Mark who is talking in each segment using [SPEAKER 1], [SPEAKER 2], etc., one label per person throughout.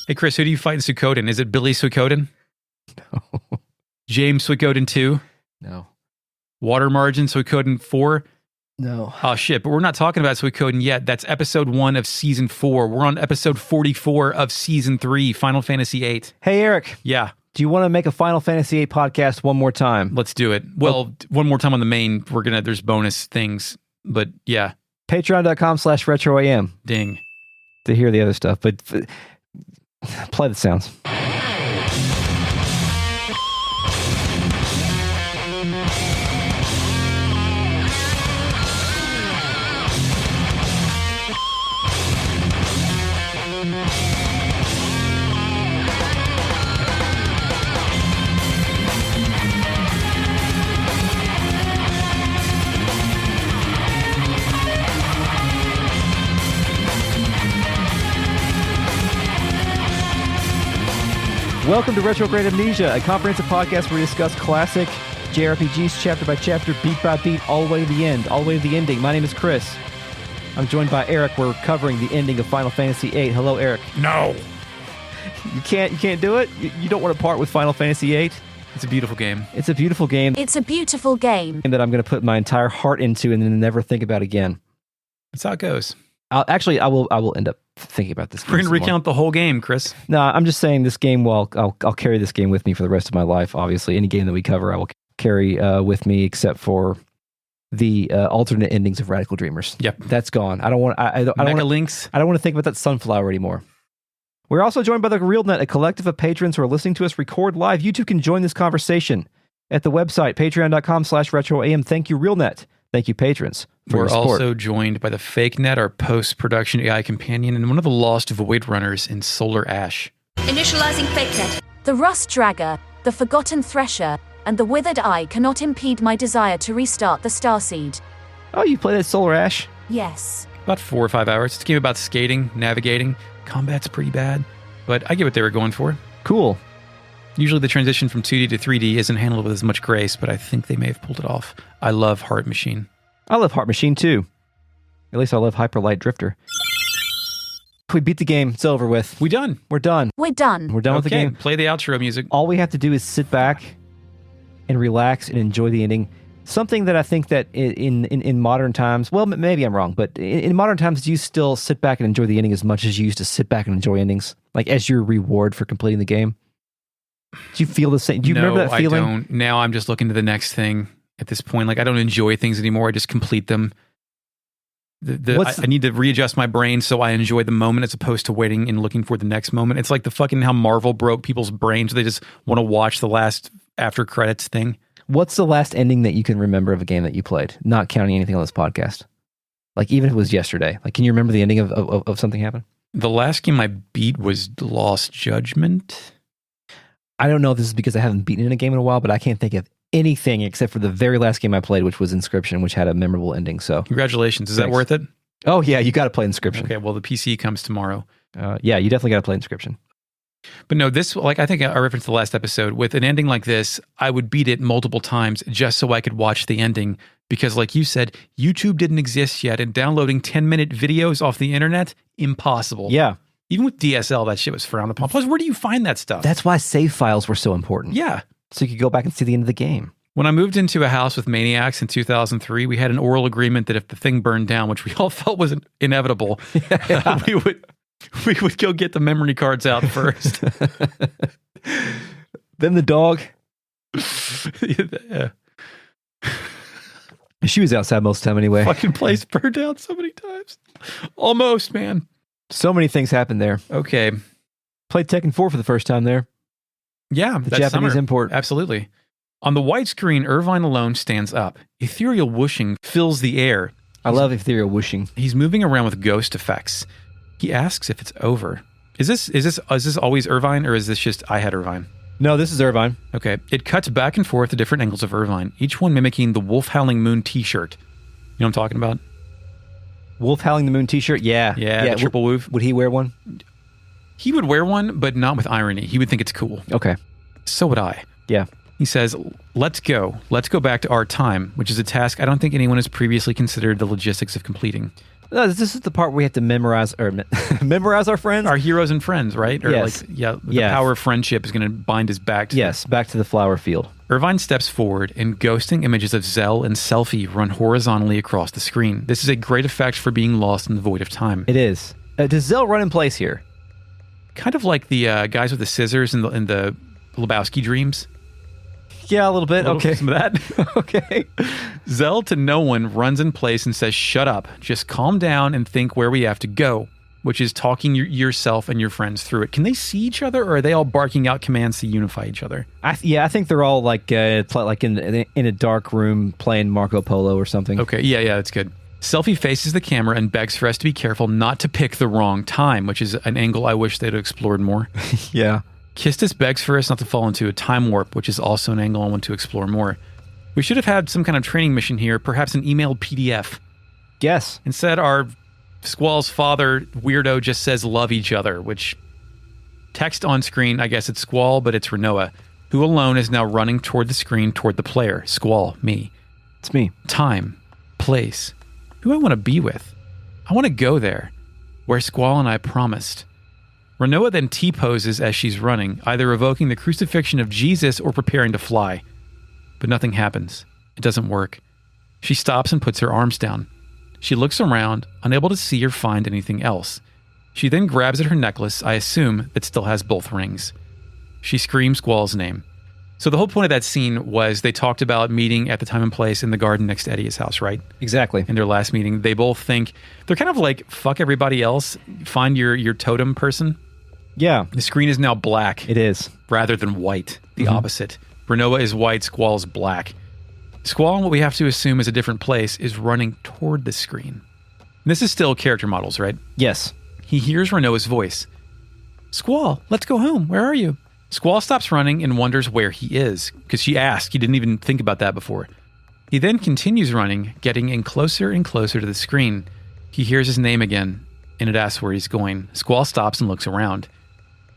[SPEAKER 1] Hey, Chris, who do you fight in Suikoden? Is it Billy Suikoden?
[SPEAKER 2] No.
[SPEAKER 1] James Suikoden II?
[SPEAKER 2] No.
[SPEAKER 1] Water Margin Suikoden 4?
[SPEAKER 2] No.
[SPEAKER 1] Oh, shit, but we're not talking about Suikoden yet. That's episode 1 of season 4. We're on episode 44 of season 3, Final Fantasy VIII.
[SPEAKER 2] Hey, Eric.
[SPEAKER 1] Yeah.
[SPEAKER 2] Do you want to make a Final Fantasy VIII podcast one more time?
[SPEAKER 1] Let's do it. Well, one more time on the main. There's bonus things, but yeah.
[SPEAKER 2] Patreon.com/RetroAM.
[SPEAKER 1] Ding.
[SPEAKER 2] To hear the other stuff, but play the sounds. Welcome to Retrograde Amnesia, a comprehensive podcast where we discuss classic JRPGs chapter by chapter, beat by beat, all the way to the end, all the way to the ending. My name is Chris. I'm joined by Eric. We're covering the ending of Final Fantasy VIII. Hello, Eric.
[SPEAKER 1] No.
[SPEAKER 2] You can't do it? You don't want to part with Final Fantasy VIII?
[SPEAKER 1] It's a beautiful game.
[SPEAKER 2] It's a beautiful game.
[SPEAKER 3] It's a beautiful game.
[SPEAKER 2] That I'm going to put my entire heart into and then never think about again.
[SPEAKER 1] That's how it goes.
[SPEAKER 2] I will end up thinking about this game.
[SPEAKER 1] We're going to recount the whole game, Chris.
[SPEAKER 2] No, I'm just saying this game, I'll carry this game with me for the rest of my life. Obviously, any game that we cover, I will carry with me, except for the alternate endings of Radical Dreamers.
[SPEAKER 1] Yep.
[SPEAKER 2] That's gone. I don't want to think about that sunflower anymore. We're also joined by the RealNet, a collective of patrons who are listening to us record live. You too can join this conversation at the website, patreon.com/RetroAM. Thank you, RealNet. Thank you, patrons.
[SPEAKER 1] We're also joined by the Fake Net, our post-production AI companion, and one of the lost Void Runners in Solar Ash.
[SPEAKER 3] Initializing Fake Net. The Rust Dragger, the Forgotten Thresher, and the Withered Eye cannot impede my desire to restart the Starseed.
[SPEAKER 2] Oh, you played at Solar Ash?
[SPEAKER 3] Yes.
[SPEAKER 1] About 4 or 5 hours. It's a game about skating, navigating. Combat's pretty bad, but I get what they were going for.
[SPEAKER 2] Cool.
[SPEAKER 1] Usually the transition from 2D to 3D isn't handled with as much grace, but I think they may have pulled it off. I love Heart Machine.
[SPEAKER 2] I love Heart Machine too. At least I love Hyper Light Drifter. We beat the game. It's over with.
[SPEAKER 1] We're done.
[SPEAKER 2] We're done.
[SPEAKER 3] We're done.
[SPEAKER 2] We're done with the game.
[SPEAKER 1] Play the outro music.
[SPEAKER 2] All we have to do is sit back and relax and enjoy the ending. Something that I think that in modern times, well, maybe I'm wrong, but in modern times, do you still sit back and enjoy the ending as much as you used to sit back and enjoy endings? Like as your reward for completing the game? Do you feel the same? Do you remember that feeling?
[SPEAKER 1] I don't. Now I'm just looking to the next thing at this point. Like I don't enjoy things anymore. I just complete them. I need to readjust my brain so I enjoy the moment as opposed to waiting and looking for the next moment. It's like the fucking how Marvel broke people's brains. They just want to watch the last after credits thing.
[SPEAKER 2] What's the last ending that you can remember of a game that you played? Not counting anything on this podcast. Like even if it was yesterday. Like can you remember the ending of something happened?
[SPEAKER 1] The last game I beat was Lost Judgment.
[SPEAKER 2] I don't know if this is because I haven't beaten in a game in a while, but I can't think of anything except for the very last game I played, which was Inscription, which had a memorable ending. So
[SPEAKER 1] congratulations. Is that worth it?
[SPEAKER 2] Oh yeah, you got to play Inscription.
[SPEAKER 1] Okay, well the PC comes tomorrow.
[SPEAKER 2] Yeah, you definitely got to play Inscription.
[SPEAKER 1] But no, this, like I think I referenced the last episode, with an ending like this, I would beat it multiple times just so I could watch the ending. Because like you said, YouTube didn't exist yet, and downloading 10-minute videos off the internet, impossible.
[SPEAKER 2] Yeah.
[SPEAKER 1] Even with DSL, that shit was frowned upon. Plus, where do you find that stuff?
[SPEAKER 2] That's why save files were so important.
[SPEAKER 1] Yeah.
[SPEAKER 2] So you could go back and see the end of the game. When
[SPEAKER 1] I moved into a house with maniacs in 2003, we had an oral agreement that if the thing burned down, which we all felt was inevitable, we would go get the memory cards out first.
[SPEAKER 2] Then the dog.
[SPEAKER 1] Yeah.
[SPEAKER 2] She was outside most of the time anyway.
[SPEAKER 1] Fucking place burned down so many times. Almost, man.
[SPEAKER 2] So many things happened there.
[SPEAKER 1] Okay.
[SPEAKER 2] Played Tekken 4 for the first time there.
[SPEAKER 1] Yeah.
[SPEAKER 2] The Japanese import.
[SPEAKER 1] Absolutely. On the white screen, Irvine alone stands up. Ethereal whooshing fills the air.
[SPEAKER 2] I love ethereal whooshing.
[SPEAKER 1] He's moving around with ghost effects. He asks if it's over. Is this always Irvine, or is this just I had Irvine?
[SPEAKER 2] No, this is Irvine.
[SPEAKER 1] Okay. It cuts back and forth to different angles of Irvine, each one mimicking the Wolf Howling Moon t-shirt. You know what I'm talking about?
[SPEAKER 2] Wolf Howling the Moon t-shirt? Yeah.
[SPEAKER 1] Yeah, the triple woof.
[SPEAKER 2] Would he wear one?
[SPEAKER 1] He would wear one, but not with irony. He would think it's cool.
[SPEAKER 2] Okay.
[SPEAKER 1] So would I.
[SPEAKER 2] Yeah.
[SPEAKER 1] He says, let's go. Let's go back to our time, which is a task I don't think anyone has previously considered the logistics of completing.
[SPEAKER 2] This is the part where we have to memorize our friends.
[SPEAKER 1] Our heroes and friends, right? Or
[SPEAKER 2] Yes.
[SPEAKER 1] the power of friendship is going to bind us back to
[SPEAKER 2] back to the flower field.
[SPEAKER 1] Irvine steps forward, and ghosting images of Zell and Selfie run horizontally across the screen. This is a great effect for being lost in the void of time.
[SPEAKER 2] It is. Does Zell run in place here?
[SPEAKER 1] Kind of like the guys with the scissors in the Lebowski dreams.
[SPEAKER 2] Yeah, a little bit. Okay.
[SPEAKER 1] Some of that.
[SPEAKER 2] Okay.
[SPEAKER 1] Zell to no one runs in place and says, "Shut up. Just calm down and think where we have to go," which is talking yourself and your friends through it. Can they see each other, or are they all barking out commands to unify each other?
[SPEAKER 2] I think they're all like in a dark room playing Marco Polo or something.
[SPEAKER 1] Okay, yeah, that's good. Selfie faces the camera and begs for us to be careful not to pick the wrong time, which is an angle I wish they'd explored more.
[SPEAKER 2] Yeah.
[SPEAKER 1] Kistis begs for us not to fall into a time warp, which is also an angle I want to explore more. We should have had some kind of training mission here, perhaps an emailed PDF.
[SPEAKER 2] Yes.
[SPEAKER 1] Instead, our Squall's father weirdo just says love each other, which text on screen, I guess it's Squall, but it's Renoa, who alone is now running toward the screen, toward the player. Squall, me.
[SPEAKER 2] It's me.
[SPEAKER 1] Time, place, who I want to be with. I want to go there, where Squall and I promised. Renoa then T-poses as she's running, either evoking the crucifixion of Jesus or preparing to fly. But nothing happens. It doesn't work. She stops and puts her arms down. She looks around, unable to see or find anything else. She then grabs at her necklace, I assume, that still has both rings. She screams Squall's name. So the whole point of that scene was they talked about meeting at the time and place in the garden next to Edia's house, right?
[SPEAKER 2] Exactly.
[SPEAKER 1] In their last meeting, they both think, they're kind of like, fuck everybody else, find your totem person.
[SPEAKER 2] Yeah.
[SPEAKER 1] The screen is now black.
[SPEAKER 2] It is.
[SPEAKER 1] Rather than white. The opposite. Renoa is white, Squall is black. Squall, what we have to assume is a different place, is running toward the screen. And this is still character models, right?
[SPEAKER 2] Yes.
[SPEAKER 1] He hears Renoa's voice. Squall, let's go home. Where are you? Squall stops running and wonders where he is, because she asked. He didn't even think about that before. He then continues running, getting in closer and closer to the screen. He hears his name again, and it asks where he's going. Squall stops and looks around.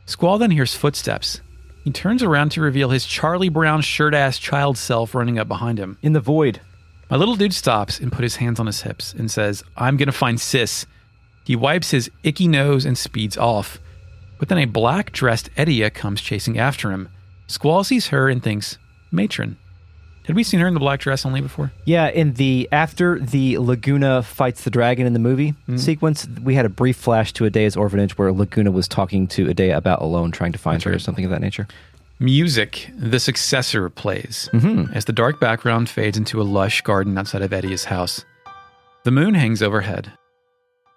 [SPEAKER 1] Squall then hears footsteps. He turns around to reveal his Charlie Brown shirt-ass child self running up behind him.
[SPEAKER 2] In the void.
[SPEAKER 1] My little dude stops and put his hands on his hips and says, "I'm gonna find Sis." He wipes his icky nose and speeds off. But then a black-dressed Edia comes chasing after him. Squall sees her and thinks, Matron. Had we seen her in the black dress only before?
[SPEAKER 2] Yeah, after the Laguna fights the dragon in the movie sequence, we had a brief flash to Edea's orphanage where Laguna was talking to Edea about Alone, trying to find her or something of that nature.
[SPEAKER 1] Music, the successor, plays as the dark background fades into a lush garden outside of Edia's house. The moon hangs overhead.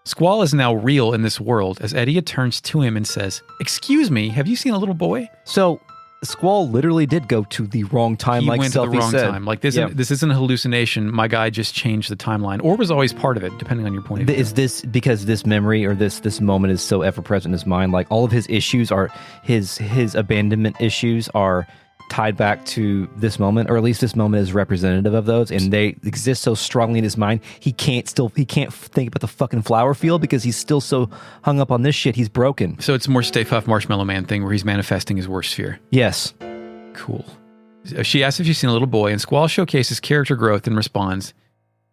[SPEAKER 1] Squall is now real in this world as Edia turns to him and says, "Excuse me, have you seen a little boy?"
[SPEAKER 2] So Squall literally did go to the wrong time,
[SPEAKER 1] he
[SPEAKER 2] like
[SPEAKER 1] went to the wrong
[SPEAKER 2] said.
[SPEAKER 1] time. Like this isn't a hallucination. My guy just changed the timeline, or was always part of it, depending on your point of view.
[SPEAKER 2] Is this because this memory or this moment is so ever present in his mind? Like all of his issues are his abandonment issues are tied back to this moment, or at least this moment is representative of those, and they exist so strongly in his mind. He can't think about the fucking flower field because he's still so hung up on this shit. He's broken.
[SPEAKER 1] So it's more Stay Puft Marshmallow Man thing where he's manifesting his worst fear.
[SPEAKER 2] Yes.
[SPEAKER 1] Cool. She asks if she's seen a little boy, and Squall showcases character growth and responds,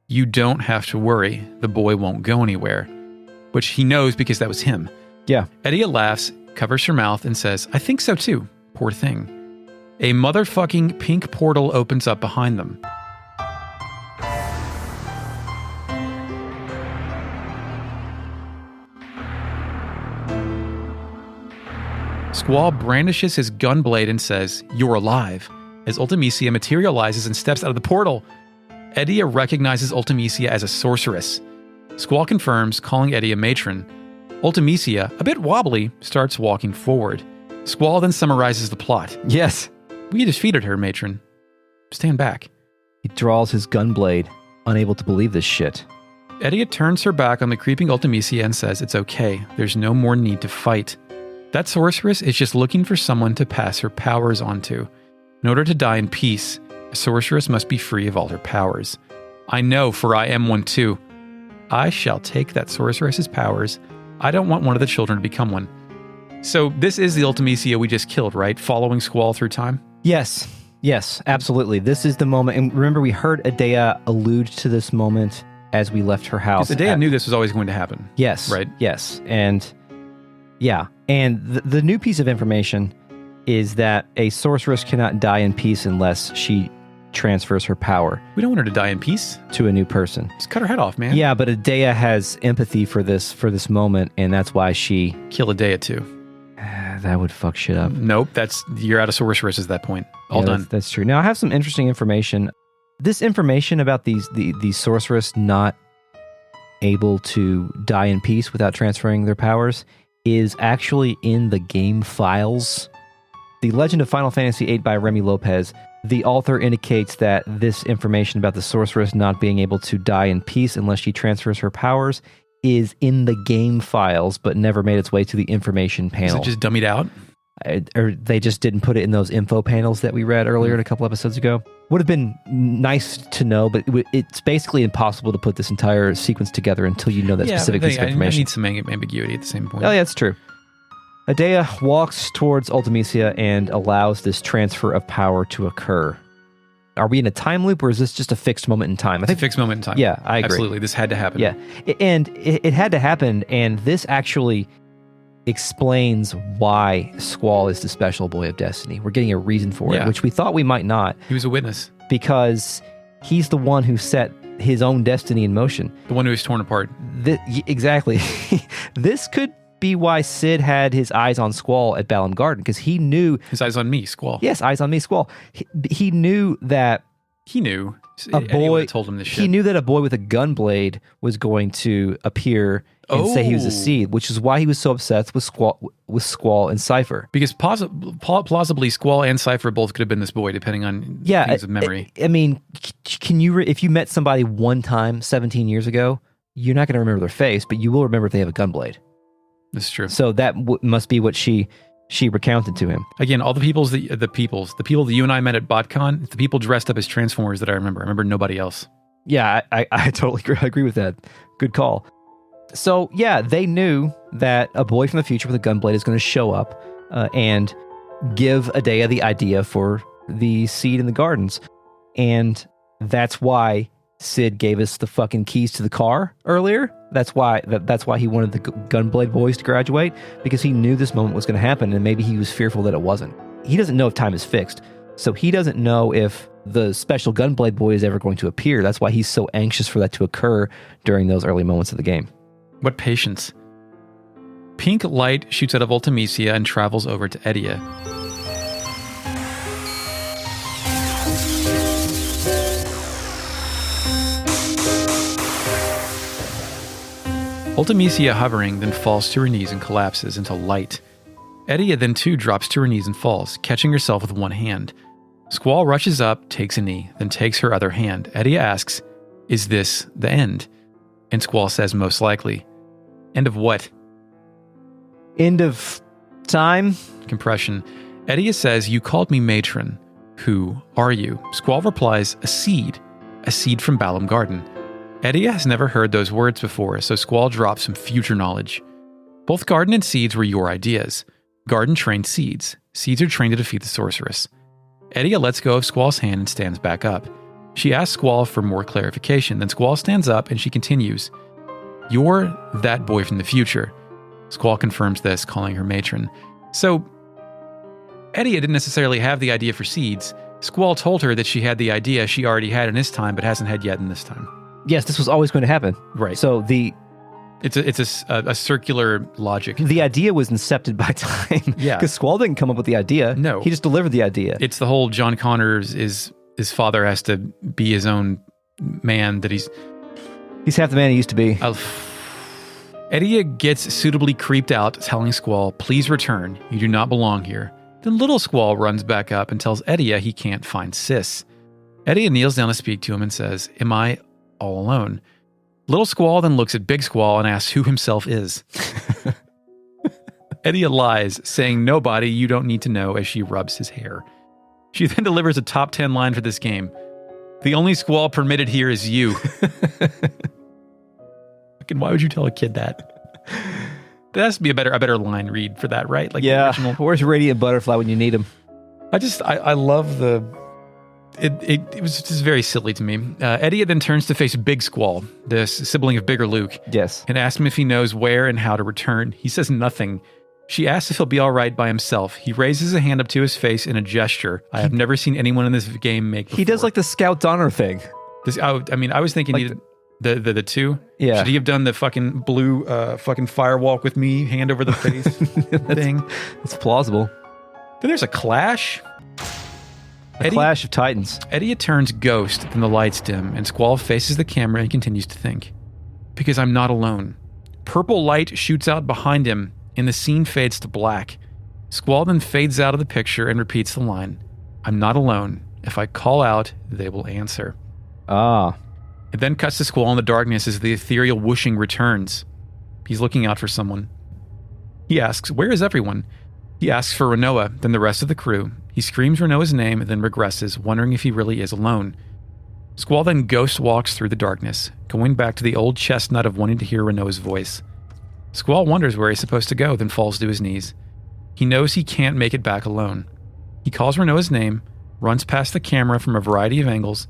[SPEAKER 1] "You don't have to worry. The boy won't go anywhere," which he knows because that was him.
[SPEAKER 2] Yeah.
[SPEAKER 1] Edia laughs, covers her mouth, and says, "I think so too. Poor thing." A motherfucking pink portal opens up behind them. Squall brandishes his gun blade and says, "You're alive," as Ultimecia materializes and steps out of the portal. Edia recognizes Ultimecia as a sorceress. Squall confirms, calling Edia Matron. Ultimecia, a bit wobbly, starts walking forward. Squall then summarizes the plot.
[SPEAKER 2] Yes.
[SPEAKER 1] "We defeated her, Matron. Stand back."
[SPEAKER 2] He draws his gun blade, unable to believe this shit.
[SPEAKER 1] Edia turns her back on the creeping Ultimecia and says it's okay. There's no more need to fight. That sorceress is just looking for someone to pass her powers onto. In order to die in peace, a sorceress must be free of all her powers. I know, for I am one too. I shall take that sorceress's powers. I don't want one of the children to become one. So this is the Ultimecia we just killed, right? Following Squall through time?
[SPEAKER 2] Yes, absolutely. This is the moment. And remember, we heard Edea allude to this moment as we left her house.
[SPEAKER 1] Because Adea knew this was always going to happen.
[SPEAKER 2] Yes.
[SPEAKER 1] Right?
[SPEAKER 2] Yes. And yeah. And the new piece of information is that a sorceress cannot die in peace unless she transfers her power.
[SPEAKER 1] We don't want her to die in peace.
[SPEAKER 2] To a new person.
[SPEAKER 1] Just cut her head off, man.
[SPEAKER 2] Yeah, but Adea has empathy for this moment, and that's why she...
[SPEAKER 1] Kill Adea too.
[SPEAKER 2] That would fuck shit up.
[SPEAKER 1] Nope, you're out of sorceress at that point. All done.
[SPEAKER 2] That's true. Now, I have some interesting information. This information about these sorceress not able to die in peace without transferring their powers is actually in the game files. The Legend of Final Fantasy VIII by Remy Lopez, the author indicates that this information about the sorceress not being able to die in peace unless she transfers her powers is in the game files, but never made its way to the information panel.
[SPEAKER 1] Is it just dummied out?
[SPEAKER 2] Or they just didn't put it in those info panels that we read earlier a couple episodes ago. Would have been nice to know, but it's basically impossible to put this entire sequence together until you know that specific piece of information.
[SPEAKER 1] I need some ambiguity at the same point.
[SPEAKER 2] Oh, yeah, that's true. Adea walks towards Ultimecia and allows this transfer of power to occur. Are we in a time loop, or is this just a fixed moment in time?
[SPEAKER 1] It's a fixed moment in time.
[SPEAKER 2] Yeah, I agree.
[SPEAKER 1] Absolutely. This had to happen.
[SPEAKER 2] Yeah, and it had to happen, and this actually explains why Squall is the special boy of destiny. We're getting a reason for it, which we thought we might not.
[SPEAKER 1] He was a witness.
[SPEAKER 2] Because he's the one who set his own destiny in motion.
[SPEAKER 1] The one who was torn apart.
[SPEAKER 2] Exactly. This could be why Sid had his eyes on Squall at Balam Garden, because he knew...
[SPEAKER 1] His eyes on me, Squall.
[SPEAKER 2] Yes, eyes on me, Squall. He knew that...
[SPEAKER 1] He knew.
[SPEAKER 2] A boy
[SPEAKER 1] told him this shit.
[SPEAKER 2] He knew that a boy with a gun blade was going to appear and say he was a seed, which is why he was so obsessed with Squall and Cypher.
[SPEAKER 1] Because plausibly, Squall and Cypher both could have been this boy, depending on things of memory.
[SPEAKER 2] I mean, can you if you met somebody one time 17 years ago, you're not going to remember their face, but you will remember if they have a gun blade.
[SPEAKER 1] That's true.
[SPEAKER 2] So that must be what she recounted to him.
[SPEAKER 1] Again, all the people that you and I met at BotCon, the people dressed up as Transformers that I remember. I remember nobody else.
[SPEAKER 2] Yeah, I totally agree with that. Good call. So yeah, they knew that a boy from the future with a gunblade is going to show up and give Adea the idea for the seed in the gardens. And that's why Sid gave us the fucking keys to the car earlier. That's why he wanted the Gunblade boys to graduate, because he knew this moment was going to happen, and maybe he was fearful that it wasn't. He doesn't know if time is fixed, so he doesn't know if the special Gunblade boy is ever going to appear. That's why he's so anxious for that to occur during those early moments of the game.
[SPEAKER 1] What patience. Pink light shoots out of Ultimecia and travels over to Edea. Ultimecia hovering, then falls to her knees and collapses into light. Edea then too drops to her knees and falls, catching herself with one hand. Squall rushes up, takes a knee, then takes her other hand. Edea asks, "Is this the end?" And Squall says, "Most likely." End of what?
[SPEAKER 2] End of time?
[SPEAKER 1] Compression. Edea says, "You called me Matron. Who are you?" Squall replies, "A seed from Balam Garden." Edea has never heard those words before, so Squall drops some future knowledge. Both Garden and Seeds were your ideas. Garden trained Seeds. Seeds are trained to defeat the sorceress. Edea lets go of Squall's hand and stands back up. She asks Squall for more clarification, then Squall stands up and she continues, "You're that boy from the future." Squall confirms this, calling her Matron. So, Edea didn't necessarily have the idea for Seeds. Squall told her that she had the idea she already had in his time, but hasn't had yet in this time.
[SPEAKER 2] Yes, this was always going to happen.
[SPEAKER 1] Right.
[SPEAKER 2] So
[SPEAKER 1] it's a circular logic.
[SPEAKER 2] The idea was incepted by time.
[SPEAKER 1] Yeah.
[SPEAKER 2] Because Squall didn't come up with the idea.
[SPEAKER 1] No.
[SPEAKER 2] He just delivered the idea.
[SPEAKER 1] It's the whole John Connors his father has to be his own man that he's
[SPEAKER 2] half the man he used to be.
[SPEAKER 1] Edea gets suitably creeped out, telling Squall, "Please return. You do not belong here." Then little Squall runs back up and tells Edea he can't find Sis. Edea kneels down to speak to him and says, "Am I all alone?" Little Squall then looks at Big Squall and asks who himself is. Edea lies, saying nobody, you don't need to know, as she rubs his hair. She then delivers a top 10 line for this game. "The only Squall permitted here is you." Fucking why would you tell a kid that? There has to be a better line read for that, right? Like
[SPEAKER 2] yeah.
[SPEAKER 1] The original.
[SPEAKER 2] Where's Radiant Butterfly when you need him?
[SPEAKER 1] I love It was just very silly to me. Eddie then turns to face Big Squall, the sibling of Bigger Luke.
[SPEAKER 2] Yes.
[SPEAKER 1] And asks him if he knows where and how to return. He says nothing. She asks if he'll be all right by himself. He raises a hand up to his face in a gesture I have never seen anyone in this game make before.
[SPEAKER 2] He does like the Scout Donner thing.
[SPEAKER 1] I was thinking like the two.
[SPEAKER 2] Yeah.
[SPEAKER 1] Should he have done the fucking blue fucking firewalk with me, hand over the face thing?
[SPEAKER 2] It's plausible.
[SPEAKER 1] Then there's a clash.
[SPEAKER 2] Clash of Titans.
[SPEAKER 1] Eddie turns ghost, then the lights dim, and Squall faces the camera and continues to think. Because I'm not alone. Purple light shoots out behind him, and the scene fades to black. Squall then fades out of the picture and repeats the line, I'm not alone. If I call out, they will answer.
[SPEAKER 2] Ah.
[SPEAKER 1] It then cuts to Squall in the darkness as the ethereal whooshing returns. He's looking out for someone. He asks, where is everyone? He asks for Renoa, then the rest of the crew. He screams Renoa's name and then regresses, wondering if he really is alone. Squall then ghost walks through the darkness, going back to the old chestnut of wanting to hear Renoa's voice. Squall wonders where he's supposed to go, then falls to his knees. He knows he can't make it back alone. He calls Renoa's name, runs past the camera from a variety of angles,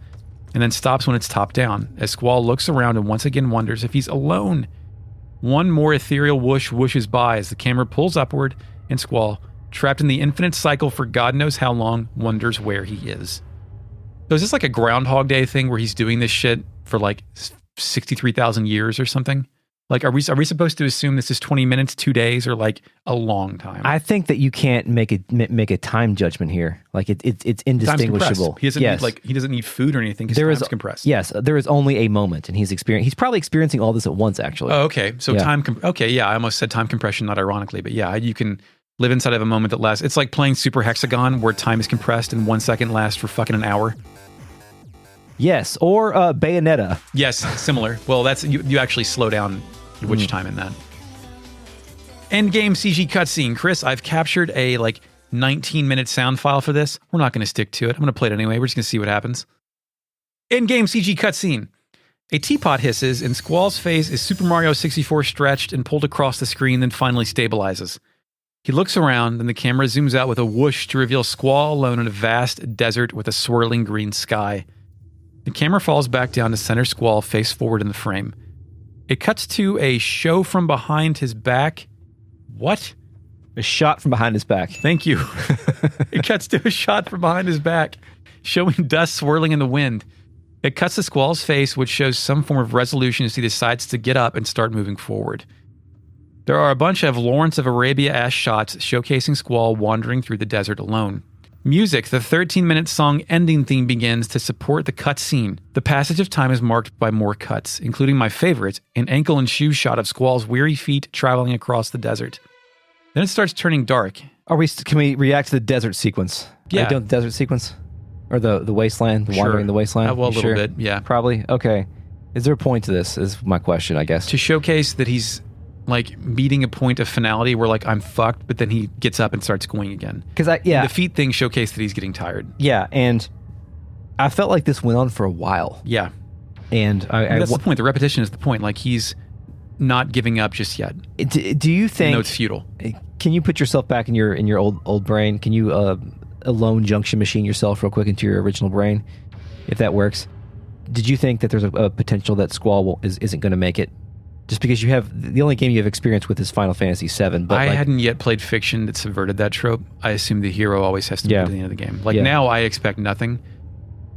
[SPEAKER 1] and then stops when it's top down, as Squall looks around and once again wonders if he's alone. One more ethereal whoosh whooshes by as the camera pulls upward, and Squall, trapped in the infinite cycle for God knows how long, wonders where he is. So is this like a Groundhog Day thing where he's doing this shit for like 63,000 years or something? Like, are we supposed to assume this is 20 minutes, 2 days, or like a long time?
[SPEAKER 2] I think that you can't make a time judgment here. Like it's indistinguishable.
[SPEAKER 1] He doesn't need food or anything because time's compressed.
[SPEAKER 2] Yes, there is only a moment, and he's probably experiencing all this at once. Actually.
[SPEAKER 1] Oh, okay. So
[SPEAKER 2] yeah.
[SPEAKER 1] I almost said time compression, not ironically, but yeah, you can live inside of a moment that lasts. It's like playing Super Hexagon, where time is compressed and 1 second lasts for fucking an hour.
[SPEAKER 2] Yes, or Bayonetta.
[SPEAKER 1] Yes, similar. Well, that's you actually slow down your witch time in that. Endgame CG cutscene. Chris, I've captured a 19-minute sound file for this. We're not going to stick to it. I'm going to play it anyway. We're just going to see what happens. Endgame CG cutscene. A teapot hisses, and Squall's face is Super Mario 64 stretched and pulled across the screen, then finally stabilizes. He looks around, and the camera zooms out with a whoosh to reveal Squall alone in a vast desert with a swirling green sky. The camera falls back down to center Squall face forward in the frame. It cuts to a show from behind his back. What?
[SPEAKER 2] A shot from behind his back.
[SPEAKER 1] Thank you. It cuts to a shot from behind his back, showing dust swirling in the wind. It cuts to Squall's face, which shows some form of resolution as he decides to get up and start moving forward. There are a bunch of Lawrence of Arabia-esque shots showcasing Squall wandering through the desert alone. Music, the 13-minute song ending theme begins to support the cutscene. The passage of time is marked by more cuts, including my favorite, an ankle and shoe shot of Squall's weary feet traveling across the desert. Then it starts turning dark.
[SPEAKER 2] Can we react to the desert sequence?
[SPEAKER 1] Yeah.
[SPEAKER 2] Are you doing the desert sequence? Or the wasteland, the wandering in the wasteland?
[SPEAKER 1] Well, a little bit, yeah.
[SPEAKER 2] Probably? Okay. Is there a point to this, is my question, I guess.
[SPEAKER 1] To showcase that he's meeting a point of finality where I'm fucked, but then he gets up and starts going again.
[SPEAKER 2] Because
[SPEAKER 1] the feet thing showcased that he's getting tired.
[SPEAKER 2] Yeah, and I felt like this went on for a while.
[SPEAKER 1] Yeah,
[SPEAKER 2] and
[SPEAKER 1] that's the point. The repetition is the point. He's not giving up just yet.
[SPEAKER 2] Do you think?
[SPEAKER 1] No, it's futile.
[SPEAKER 2] Can you put yourself back in your old brain? Can you alone junction machine yourself real quick into your original brain, if that works? Did you think that there's a potential that Squall isn't going to make it? Just because you have the only game you have experience with is Final Fantasy VII. But
[SPEAKER 1] I hadn't yet played fiction that subverted that trope. I assume the hero always has to be at the end of the game. Now I expect nothing.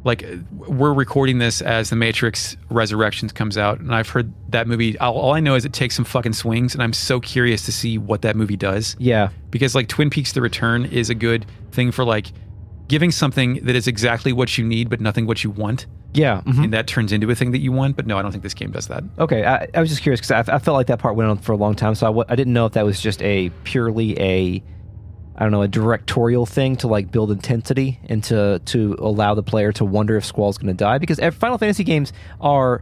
[SPEAKER 1] We're recording this as The Matrix Resurrections comes out, and I've heard that movie. All I know is it takes some fucking swings, and I'm so curious to see what that movie does.
[SPEAKER 2] Yeah.
[SPEAKER 1] Because Twin Peaks: The Return is a good thing for giving something that is exactly what you need, but nothing what you want.
[SPEAKER 2] Yeah. Mm-hmm.
[SPEAKER 1] And that turns into a thing that you want. But no, I don't think this game does that.
[SPEAKER 2] Okay. I was just curious because I felt like that part went on for a long time. So I didn't know if that was just purely a directorial thing to build intensity and to allow the player to wonder if Squall's going to die. Because Final Fantasy games are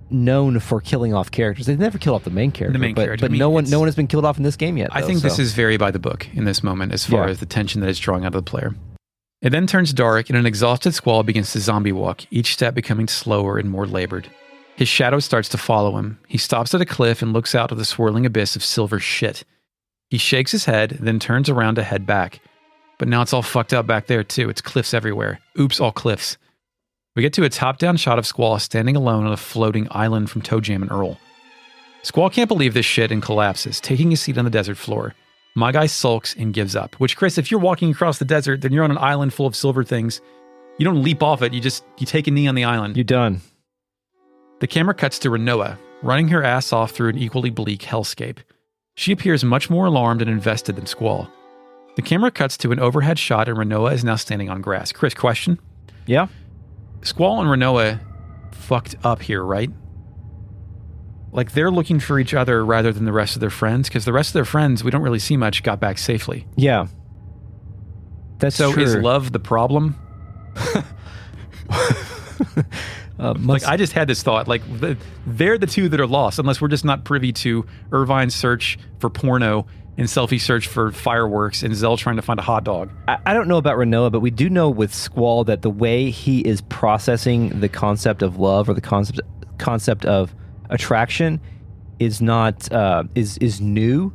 [SPEAKER 2] known for killing off characters. They've never killed off the main character. But no one has been killed off in this game yet.
[SPEAKER 1] I think this is very by the book in this moment as far as the tension that it's drawing out of the player. It then turns dark, and an exhausted Squall begins to zombie walk, each step becoming slower and more labored. His shadow starts to follow him. He stops at a cliff and looks out of the swirling abyss of silver shit. He shakes his head, then turns around to head back. But now it's all fucked up back there too. It's cliffs everywhere. Oops, all cliffs. We get to a top-down shot of Squall standing alone on a floating island from Toe Jam and Earl. Squall can't believe this shit and collapses, taking his seat on the desert floor. My guy sulks and gives up. Which, Chris, if you're walking across the desert, then you're on an island full of silver things. You don't leap off it. You take a knee on the island.
[SPEAKER 2] You're done.
[SPEAKER 1] The camera cuts to Renoa, running her ass off through an equally bleak hellscape. She appears much more alarmed and invested than Squall. The camera cuts to an overhead shot and Renoa is now standing on grass. Chris, question?
[SPEAKER 2] Yeah?
[SPEAKER 1] Squall and Renoa fucked up here, right? Like, they're looking for each other rather than the rest of their friends, because the rest of their friends, we don't really see much, got back safely.
[SPEAKER 2] Yeah. That's
[SPEAKER 1] so
[SPEAKER 2] true.
[SPEAKER 1] Is love the problem? Like, I just had this thought, like, they're the two that are lost, unless we're just not privy to Irvine's search for porno and Selfie search for fireworks and Zell trying to find a hot dog.
[SPEAKER 2] I don't know about Renoa, but we do know with Squall that the way he is processing the concept of love or the concept of attraction is not is new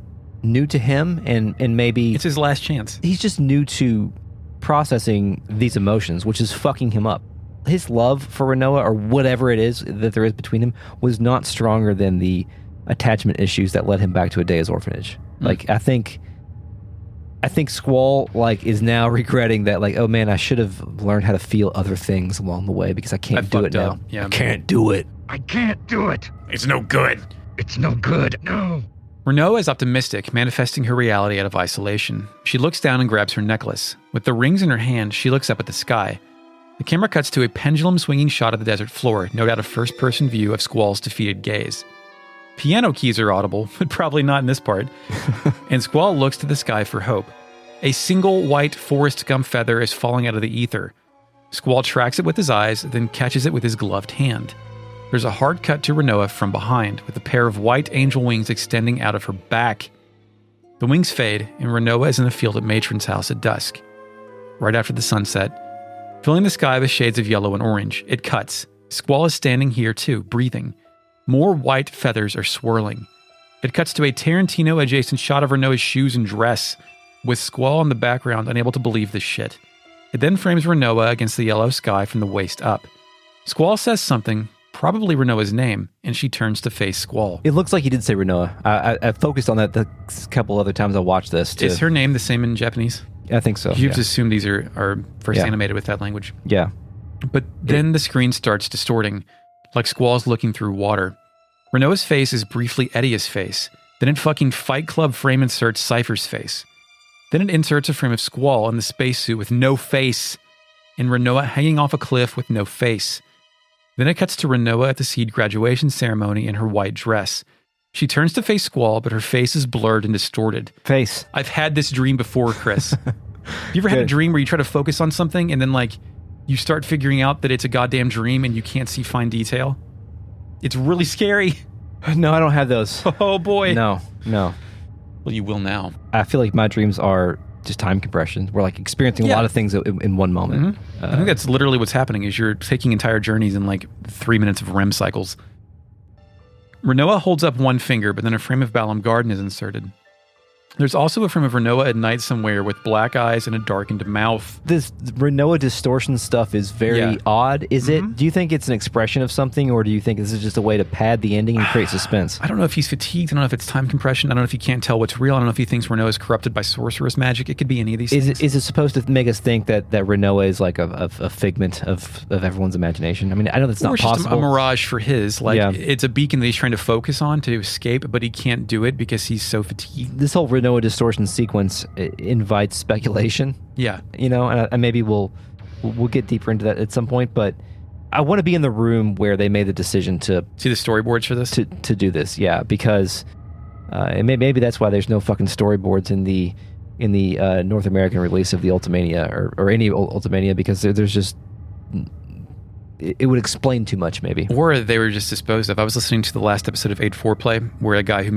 [SPEAKER 2] to him, and maybe
[SPEAKER 1] it's his last chance.
[SPEAKER 2] He's just new to processing these emotions, which is fucking him up. His love for Renoa, or whatever it is that there is between them, was not stronger than the attachment issues that led him back to Adea's orphanage. Like, I think Squall, like, is now regretting that, like, oh man, I should have learned how to feel other things along the way because I can't do it now.
[SPEAKER 1] Yeah,
[SPEAKER 2] I can't do it.
[SPEAKER 4] I can't do it.
[SPEAKER 1] It's no good.
[SPEAKER 4] It's no good. No.
[SPEAKER 1] Renoa is optimistic, manifesting her reality out of isolation. She looks down and grabs her necklace. With the rings in her hand, she looks up at the sky. The camera cuts to a pendulum-swinging shot of the desert floor, no doubt a first-person view of Squall's defeated gaze. Piano keys are audible, but probably not in this part. And Squall looks to the sky for hope. A single white Forrest Gump feather is falling out of the ether. Squall tracks it with his eyes, then catches it with his gloved hand. There's a hard cut to Renoa from behind, with a pair of white angel wings extending out of her back. The wings fade, and Renoa is in a field at Matron's house at dusk. Right after the sunset, filling the sky with shades of yellow and orange, it cuts. Squall is standing here too, breathing. More white feathers are swirling. It cuts to a Tarantino-adjacent shot of Renoa's shoes and dress, with Squall in the background unable to believe this shit. It then frames Renoa against the yellow sky from the waist up. Squall says something, probably Renoa's name, and she turns to face Squall.
[SPEAKER 2] It looks like he did say Renoa. I focused on that the couple other times I watched this.
[SPEAKER 1] Is her name the same in Japanese?
[SPEAKER 2] I think so.
[SPEAKER 1] You've assumed these are first animated with that language.
[SPEAKER 2] Yeah.
[SPEAKER 1] But then the screen starts distorting, like Squall's looking through water. Renoa's face is briefly Edia's face. Then it fucking Fight Club frame inserts Cypher's face. Then it inserts a frame of Squall in the spacesuit with no face, and Renoa hanging off a cliff with no face. Then it cuts to Renoa at the Seed graduation ceremony in her white dress. She turns to face Squall, but her face is blurred and distorted.
[SPEAKER 2] Face.
[SPEAKER 1] I've had this dream before, Chris. You ever had a dream where you try to focus on something and then, like, you start figuring out that it's a goddamn dream and you can't see fine detail? It's really scary.
[SPEAKER 2] No, I don't have those.
[SPEAKER 1] Oh, boy.
[SPEAKER 2] No.
[SPEAKER 1] Well, you will now.
[SPEAKER 2] I feel like my dreams are just time compression. We're like experiencing a lot of things in one moment.
[SPEAKER 1] Mm-hmm. I think that's literally what's happening is you're taking entire journeys in like 3 minutes of REM cycles. Renoa holds up one finger, but then a frame of Balam Garden is inserted. There's also a frame of Renoa at night somewhere with black eyes and a darkened mouth.
[SPEAKER 2] This Renoa distortion stuff is very odd. Is it? Do you think it's an expression of something, or do you think this is just a way to pad the ending and create suspense?
[SPEAKER 1] I don't know if he's fatigued. I don't know if it's time compression. I don't know if he can't tell what's real. I don't know if he thinks Renoa is corrupted by sorceress magic. It could be any of these things.
[SPEAKER 2] Is it supposed to make us think that Renoa is like a figment of everyone's imagination? I mean, I know that's not possible.
[SPEAKER 1] It's just a mirage for his. Like, it's a beacon that he's trying to focus on to escape, but he can't do it because he's so fatigued.
[SPEAKER 2] This whole Renoa distortion sequence invites speculation.
[SPEAKER 1] Yeah.
[SPEAKER 2] You know, and maybe we'll get deeper into that at some point, but I want to be in the room where they made the decision to
[SPEAKER 1] see the storyboards for this,
[SPEAKER 2] to do this. Yeah, because and maybe that's why there's no fucking storyboards in the North American release of the Ultimania or any Ultimania, because there's just it would explain too much, maybe.
[SPEAKER 1] Or they were just disposed of. I was listening to the last episode of 8 Foreplay where a guy who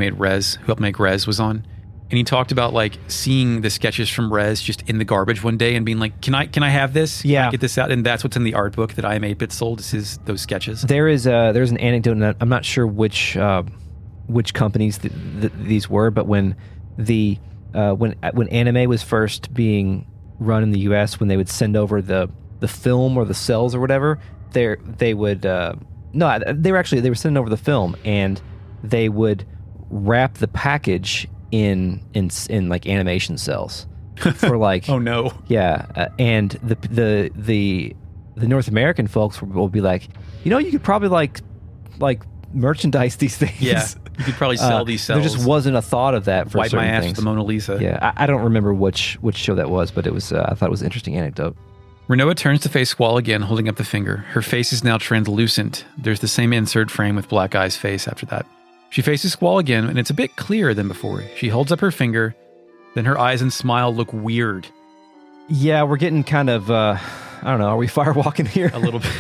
[SPEAKER 1] helped make Rez was on. And he talked about like seeing the sketches from Rez just in the garbage one day and being like, "Can I have this?
[SPEAKER 2] Yeah,
[SPEAKER 1] can I get this out?" And that's what's in the art book that I Am 8-Bit sold. Is those sketches.
[SPEAKER 2] There's an anecdote, and I'm not sure which companies these were, but when anime was first being run in the U.S. when they would send over the film or the cells or whatever. They would they were sending over the film, and they would wrap the package in like animation cells for like
[SPEAKER 1] oh no,
[SPEAKER 2] and the North American folks will be like, you could probably like merchandise these things.
[SPEAKER 1] Yeah, you could probably sell these cells.
[SPEAKER 2] There just wasn't a thought of that for
[SPEAKER 1] Wipe
[SPEAKER 2] certain
[SPEAKER 1] my ass
[SPEAKER 2] things.
[SPEAKER 1] with the Mona Lisa.
[SPEAKER 2] Yeah, I don't remember which show that was, but it was I thought it was an interesting anecdote.
[SPEAKER 1] Renoa turns to face Squall again, holding up the finger. Her face is now translucent. There's the same insert frame with Black Eye's face after that. She faces Squall again, and it's a bit clearer than before. She holds up her finger, then her eyes and smile look weird.
[SPEAKER 2] Yeah, we're getting kind of, I don't know, are we firewalking here?
[SPEAKER 1] A little bit.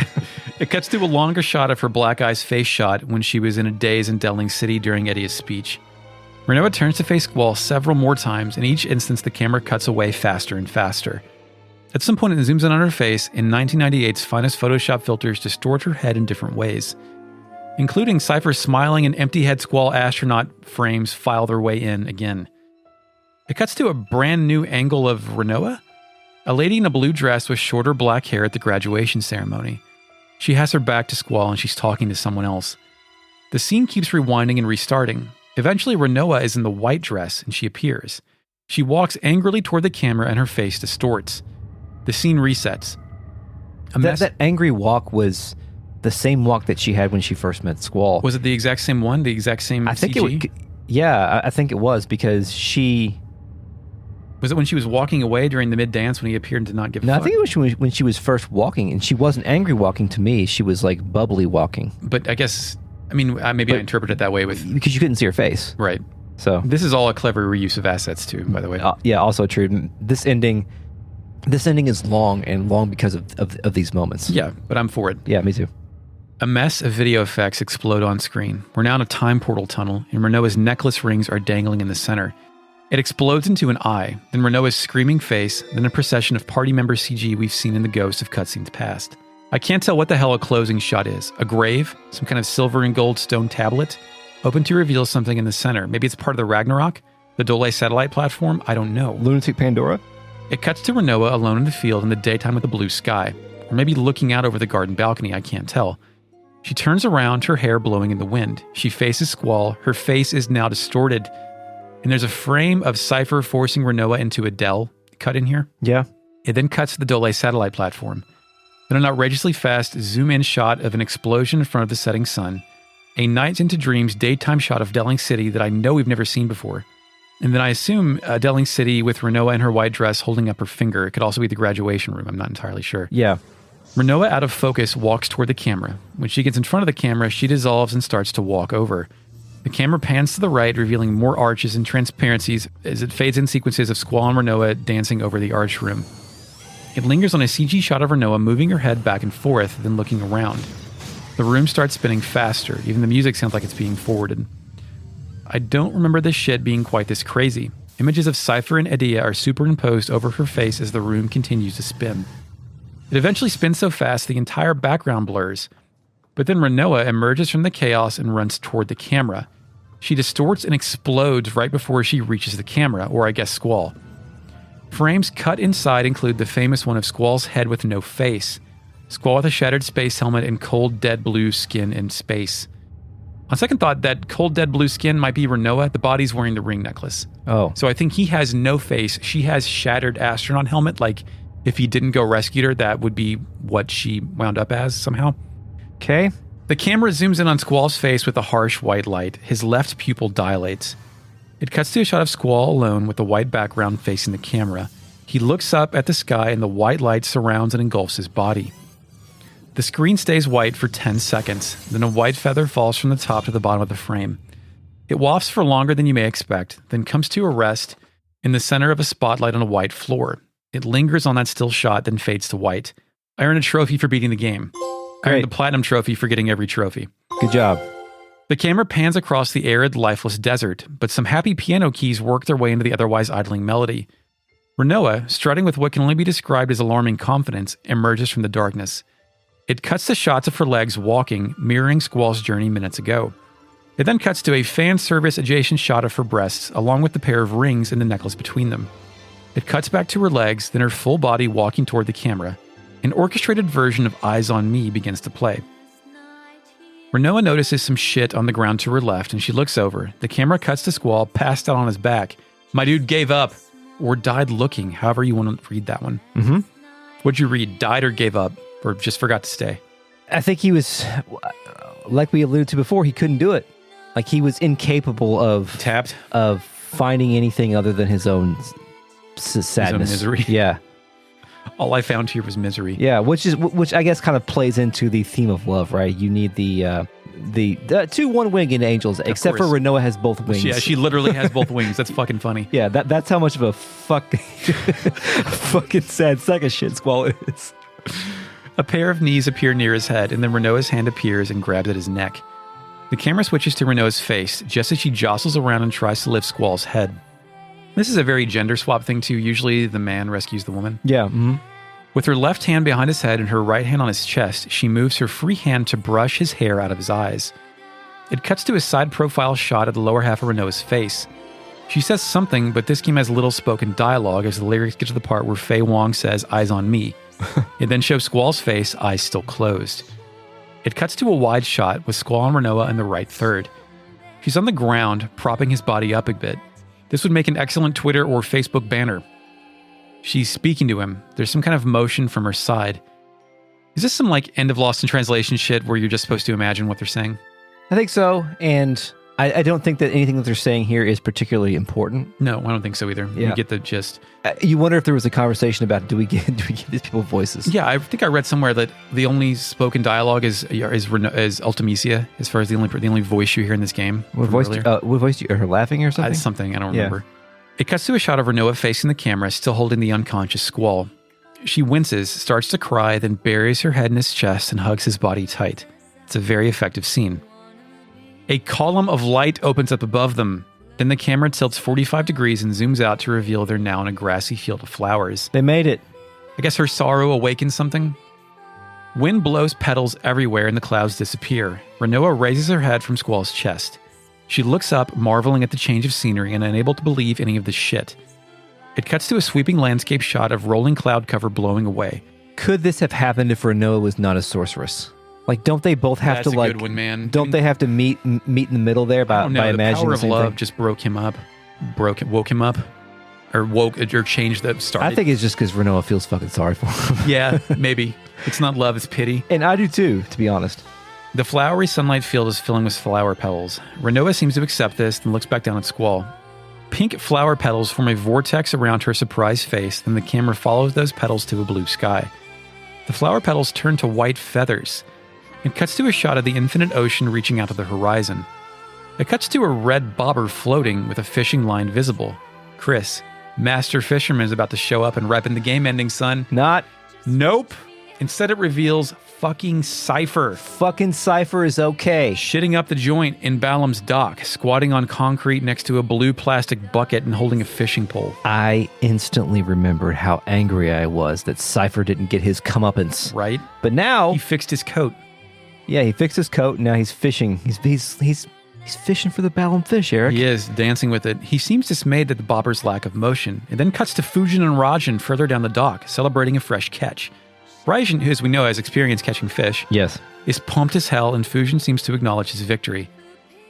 [SPEAKER 1] It cuts to a longer shot of her Black Eye's face shot when she was in a daze in Delling City during Edia's speech. Renoa turns to face Squall several more times, and each instance the camera cuts away faster and faster. At some point it zooms in on her face, and 1998's finest Photoshop filters distort her head in different ways, including Cypher's smiling and empty-head Squall astronaut frames file their way in again. It cuts to a brand new angle of Renoa, a lady in a blue dress with shorter black hair at the graduation ceremony. She has her back to Squall and she's talking to someone else. The scene keeps rewinding and restarting. Eventually, Renoa is in the white dress and she appears. She walks angrily toward the camera and her face distorts. The scene resets.
[SPEAKER 2] That angry walk was the same walk that she had when she first met Squall.
[SPEAKER 1] Was it the exact same one? The exact same
[SPEAKER 2] I think
[SPEAKER 1] CG?
[SPEAKER 2] I think it was, because she...
[SPEAKER 1] Was it when she was walking away during the mid-dance when he appeared and did not give a fuck?
[SPEAKER 2] I think it was when she was first walking, and she wasn't angry walking to me. She was like bubbly walking.
[SPEAKER 1] But I guess, I interpret it that way with...
[SPEAKER 2] Because you couldn't see her face.
[SPEAKER 1] Right.
[SPEAKER 2] So
[SPEAKER 1] this is all a clever reuse of assets too, by the way.
[SPEAKER 2] Yeah, also true. This ending is long, and long because of these moments.
[SPEAKER 1] Yeah, but I'm for it.
[SPEAKER 2] Yeah, me too.
[SPEAKER 1] A mess of video effects explode on screen. We're now in a time portal tunnel, and Renoa's necklace rings are dangling in the center. It explodes into an eye, then Renoa's screaming face, then a procession of party member CG we've seen in the ghosts of cutscenes past. I can't tell what the hell a closing shot is. A grave? Some kind of silver and gold stone tablet? Open to reveal something in the center. Maybe it's part of the Ragnarok? The Dole satellite platform? I don't know.
[SPEAKER 2] Lunatic Pandora?
[SPEAKER 1] It cuts to Renoa alone in the field in the daytime with a blue sky. Or maybe looking out over the garden balcony, I can't tell. She turns around, her hair blowing in the wind. She faces Squall. Her face is now distorted. And there's a frame of Cypher forcing Renoa into a dell cut in here.
[SPEAKER 2] Yeah.
[SPEAKER 1] It then cuts to the Dole satellite platform. Then an outrageously fast zoom-in shot of an explosion in front of the setting sun. A Nights into Dreams daytime shot of Delling City that I know we've never seen before. And then I assume Delling City with Renoa in her white dress holding up her finger. It could also be the graduation room. I'm not entirely sure.
[SPEAKER 2] Yeah.
[SPEAKER 1] Renoa, out of focus, walks toward the camera. When she gets in front of the camera, she dissolves and starts to walk over. The camera pans to the right, revealing more arches and transparencies as it fades in sequences of Squall and Renoa dancing over the arch room. It lingers on a CG shot of Renoa moving her head back and forth, then looking around. The room starts spinning faster. Even the music sounds like it's being forwarded. I don't remember this shit being quite this crazy. Images of Cypher and Edia are superimposed over her face as the room continues to spin. It eventually spins so fast the entire background blurs. But then Renoa emerges from the chaos and runs toward the camera. She distorts and explodes right before she reaches the camera, or I guess Squall. Frames cut inside include the famous one of Squall's head with no face. Squall with a shattered space helmet and cold dead blue skin in space. On second thought, that cold dead blue skin might be Renoa. The body's wearing the ring necklace.
[SPEAKER 2] Oh.
[SPEAKER 1] So I think he has no face. She has shattered astronaut helmet. Like, if he didn't go rescue her, that would be what she wound up as somehow.
[SPEAKER 2] Okay.
[SPEAKER 1] The camera zooms in on Squall's face with a harsh white light. His left pupil dilates. It cuts to a shot of Squall alone with the white background facing the camera. He looks up at the sky and the white light surrounds and engulfs his body. The screen stays white for 10 seconds. Then a white feather falls from the top to the bottom of the frame. It wafts for longer than you may expect, then comes to a rest in the center of a spotlight on a white floor. It lingers on that still shot, then fades to white. I earned a trophy for beating the game. I earned the platinum trophy for getting every trophy.
[SPEAKER 2] Good job.
[SPEAKER 1] The camera pans across the arid, lifeless desert, but some happy piano keys work their way into the otherwise idling melody. Renoa, strutting with what can only be described as alarming confidence, emerges from the darkness. It cuts to shots of her legs walking, mirroring Squall's journey minutes ago. It then cuts to a fan service adjacent shot of her breasts, along with the pair of rings and the necklace between them. It cuts back to her legs, then her full body walking toward the camera. An orchestrated version of Eyes on Me begins to play. Renoa notices some shit on the ground to her left, and she looks over. The camera cuts to Squall, passed out on his back. My dude gave up, or died looking, however you want to read that one.
[SPEAKER 2] Mm-hmm.
[SPEAKER 1] What'd you read, died or gave up, or just forgot to stay?
[SPEAKER 2] I think he was, like we alluded to before, he couldn't do it. Like he was incapable of...
[SPEAKER 1] Tapped?
[SPEAKER 2] Of finding anything other than his own sadness.
[SPEAKER 1] His own misery.
[SPEAKER 2] Yeah.
[SPEAKER 1] All I found here was misery.
[SPEAKER 2] Yeah, which I guess kind of plays into the theme of love, right? You need the two one-winged angels, except for Renoa has both wings.
[SPEAKER 1] Yeah, she literally has both wings. That's fucking funny.
[SPEAKER 2] Yeah, that's how much of a fucking sad sack of shit Squall is.
[SPEAKER 1] A pair of knees appear near his head, and then Renoa's hand appears and grabs at his neck. The camera switches to Renoa's face, just as she jostles around and tries to lift Squall's head. This is a very gender swap thing too. Usually the man rescues the woman.
[SPEAKER 2] Yeah. Mm-hmm.
[SPEAKER 1] With her left hand behind his head and her right hand on his chest, she moves her free hand to brush his hair out of his eyes. It cuts to a side profile shot of the lower half of Renoa's face. She says something, but this game has little spoken dialogue as the lyrics get to the part where Fei Wong says, "Eyes on me." It then shows Squall's face, eyes still closed. It cuts to a wide shot with Squall and Renoa in the right third. She's on the ground, propping his body up a bit. This would make an excellent Twitter or Facebook banner. She's speaking to him. There's some kind of motion from her side. Is this some like end of Lost in Translation shit where you're just supposed to imagine what they're saying?
[SPEAKER 2] I think so, and I don't think that anything that they're saying here is particularly important.
[SPEAKER 1] No, I don't think so either.
[SPEAKER 2] Yeah.
[SPEAKER 1] You get the gist.
[SPEAKER 2] You wonder if there was a conversation about do we give these people voices?
[SPEAKER 1] Yeah, I think I read somewhere that the only spoken dialogue is Ultimisia, as far as the only voice you hear in this game.
[SPEAKER 2] What voice? Her laughing or something?
[SPEAKER 1] Something I don't remember. It cuts to a shot of Renoa facing the camera, still holding the unconscious Squall. She winces, starts to cry, then buries her head in his chest and hugs his body tight. It's a very effective scene. A column of light opens up above them. Then the camera tilts 45 degrees and zooms out to reveal they're now in a grassy field of flowers.
[SPEAKER 2] They made it.
[SPEAKER 1] I guess her sorrow awakens something. Wind blows petals everywhere and the clouds disappear. Renoa raises her head from Squall's chest. She looks up, marveling at the change of scenery and unable to believe any of this shit. It cuts to a sweeping landscape shot of rolling cloud cover blowing away.
[SPEAKER 2] Could this have happened if Renoa was not a sorceress? Like, don't they both have
[SPEAKER 1] That's
[SPEAKER 2] to like?
[SPEAKER 1] That's a good one, man.
[SPEAKER 2] Don't they have to meet in the middle there by imagining
[SPEAKER 1] the power
[SPEAKER 2] the
[SPEAKER 1] of
[SPEAKER 2] same
[SPEAKER 1] love
[SPEAKER 2] thing?
[SPEAKER 1] just woke him up, or changed the start.
[SPEAKER 2] I think it's just because Renoa feels fucking sorry for him.
[SPEAKER 1] Yeah, maybe it's not love, it's pity.
[SPEAKER 2] And I do too, to be honest.
[SPEAKER 1] The flowery sunlight field is filling with flower petals. Renoa seems to accept this and looks back down at Squall. Pink flower petals form a vortex around her surprised face, then the camera follows those petals to a blue sky. The flower petals turn to white feathers. It cuts to a shot of the infinite ocean reaching out to the horizon. It cuts to a red bobber floating with a fishing line visible. Chris, Master Fisherman, is about to show up and ripen the game ending, son.
[SPEAKER 2] Not.
[SPEAKER 1] Nope. Instead it reveals fucking Cypher.
[SPEAKER 2] Fucking Cypher is okay.
[SPEAKER 1] Shitting up the joint in Balam's dock, squatting on concrete next to a blue plastic bucket and holding a fishing pole.
[SPEAKER 2] I instantly remembered how angry I was that Cypher didn't get his comeuppance.
[SPEAKER 1] Right?
[SPEAKER 2] But now
[SPEAKER 1] he fixed his coat.
[SPEAKER 2] Yeah, he fixed his coat. Now he's fishing. He's fishing for the Balam fish, Eric.
[SPEAKER 1] He is, dancing with it. He seems dismayed at the bobber's lack of motion. It then cuts to Fujin and Rajan further down the dock, celebrating a fresh catch. Rajan, who as we know has experience catching fish,
[SPEAKER 2] yes,
[SPEAKER 1] is pumped as hell, and Fujin seems to acknowledge his victory.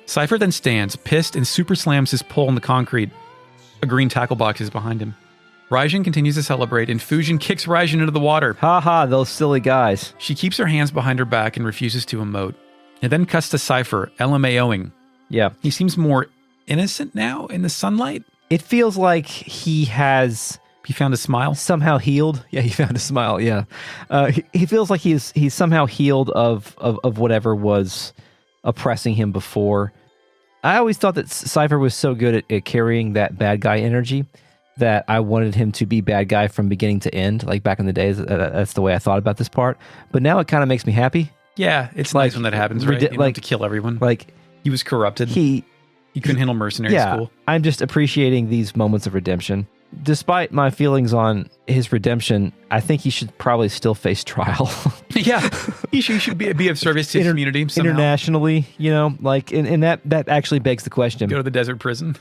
[SPEAKER 1] Cypher then stands, pissed, and super slams his pole in the concrete. A green tackle box is behind him. Rajan continues to celebrate, and Fujin kicks Rajan into the water.
[SPEAKER 2] Ha ha, those silly guys.
[SPEAKER 1] She keeps her hands behind her back and refuses to emote. It then cuts to Cypher, LMAOing.
[SPEAKER 2] Yeah.
[SPEAKER 1] He seems more innocent now in the sunlight.
[SPEAKER 2] It feels like he has...
[SPEAKER 1] He found a smile?
[SPEAKER 2] Somehow healed. Yeah, he found a smile, yeah. He feels like he's somehow healed of whatever was oppressing him before. I always thought that Cypher was so good at carrying that bad guy energy that I wanted him to be bad guy from beginning to end, like back in the days. That's the way I thought about this part. But now it kind of makes me happy.
[SPEAKER 1] Yeah, it's nice when that happens, right? You don't have to kill everyone.
[SPEAKER 2] Like,
[SPEAKER 1] he was corrupted. He couldn't handle mercenary school.
[SPEAKER 2] I'm just appreciating these moments of redemption. Despite my feelings on his redemption, I think he should probably still face trial.
[SPEAKER 1] Yeah, he should be of service to his community somehow.
[SPEAKER 2] Internationally, you know, like, and that actually begs the question.
[SPEAKER 1] Go to the desert prison.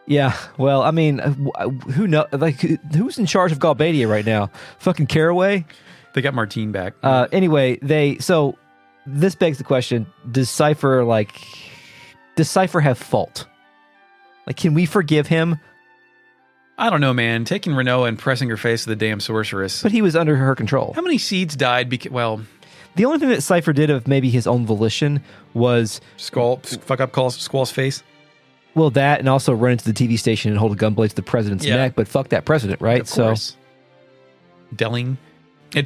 [SPEAKER 2] Yeah, well, I mean, who know? Like, who's in charge of Galbadia right now? Fucking Caraway.
[SPEAKER 1] They got Martine back.
[SPEAKER 2] Anyway, so this begs the question: does Cypher have fault? Like, can we forgive him?
[SPEAKER 1] I don't know, man. Taking Renault and pressing her face to the damn sorceress.
[SPEAKER 2] But he was under her control.
[SPEAKER 1] How many seeds died?
[SPEAKER 2] The only thing that Cypher did of maybe his own volition was
[SPEAKER 1] Squall's face.
[SPEAKER 2] Well, that, and also run into the TV station and hold a gunblade to the president's neck, but fuck that president, right?
[SPEAKER 1] Of course. Delling.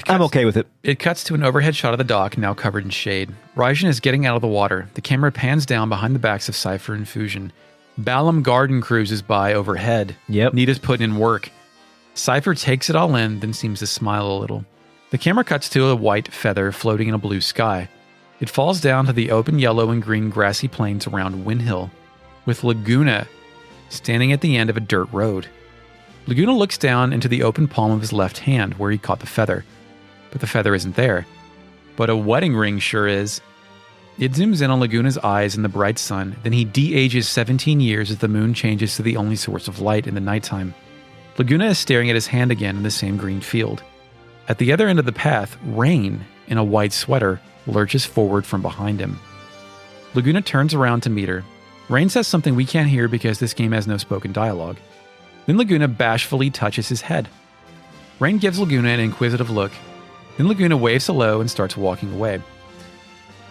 [SPEAKER 2] I'm okay with it.
[SPEAKER 1] It cuts to an overhead shot of the dock, now covered in shade. Raijin is getting out of the water. The camera pans down behind the backs of Cypher and Fusion. Balam Garden cruises by overhead.
[SPEAKER 2] Yep.
[SPEAKER 1] Nita's putting in work. Cypher takes it all in, then seems to smile a little. The camera cuts to a white feather floating in a blue sky. It falls down to the open yellow and green grassy plains around Windhill, with Laguna standing at the end of a dirt road. Laguna looks down into the open palm of his left hand where he caught the feather. But the feather isn't there. But a wedding ring sure is. It zooms in on Laguna's eyes in the bright sun, then he de-ages 17 years as the moon changes to the only source of light in the nighttime. Laguna is staring at his hand again in the same green field. At the other end of the path, Rain, in a white sweater, lurches forward from behind him. Laguna turns around to meet her. Rain says something we can't hear because this game has no spoken dialogue. Then Laguna bashfully touches his head. Rain gives Laguna an inquisitive look. Then Laguna waves hello and starts walking away.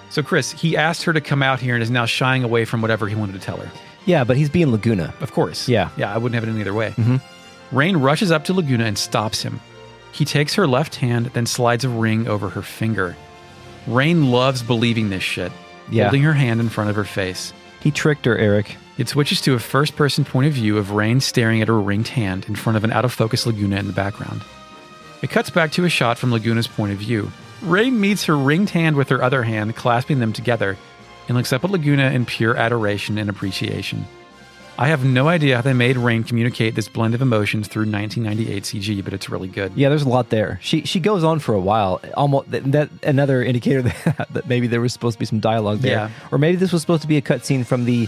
[SPEAKER 1] So Chris, he asked her to come out here and is now shying away from whatever he wanted to tell her.
[SPEAKER 2] Yeah, but he's being Laguna.
[SPEAKER 1] Of course.
[SPEAKER 2] Yeah.
[SPEAKER 1] Yeah, I wouldn't have it any other way.
[SPEAKER 2] Mm-hmm.
[SPEAKER 1] Rain rushes up to Laguna and stops him. He takes her left hand, then slides a ring over her finger. Rain loves believing this shit, holding her hand in front of her face.
[SPEAKER 2] He tricked her, Eric.
[SPEAKER 1] It switches to a first-person point of view of Rain staring at her ringed hand in front of an out-of-focus Laguna in the background. It cuts back to a shot from Laguna's point of view. Rain meets her ringed hand with her other hand, clasping them together, and looks up at Laguna in pure adoration and appreciation. I have no idea how they made Rain communicate this blend of emotions through 1998 CG, but it's really good.
[SPEAKER 2] Yeah, there's a lot there. She goes on for a while. Almost that another indicator that maybe there was supposed to be some dialogue there.
[SPEAKER 1] Yeah.
[SPEAKER 2] Or maybe this was supposed to be a cutscene from the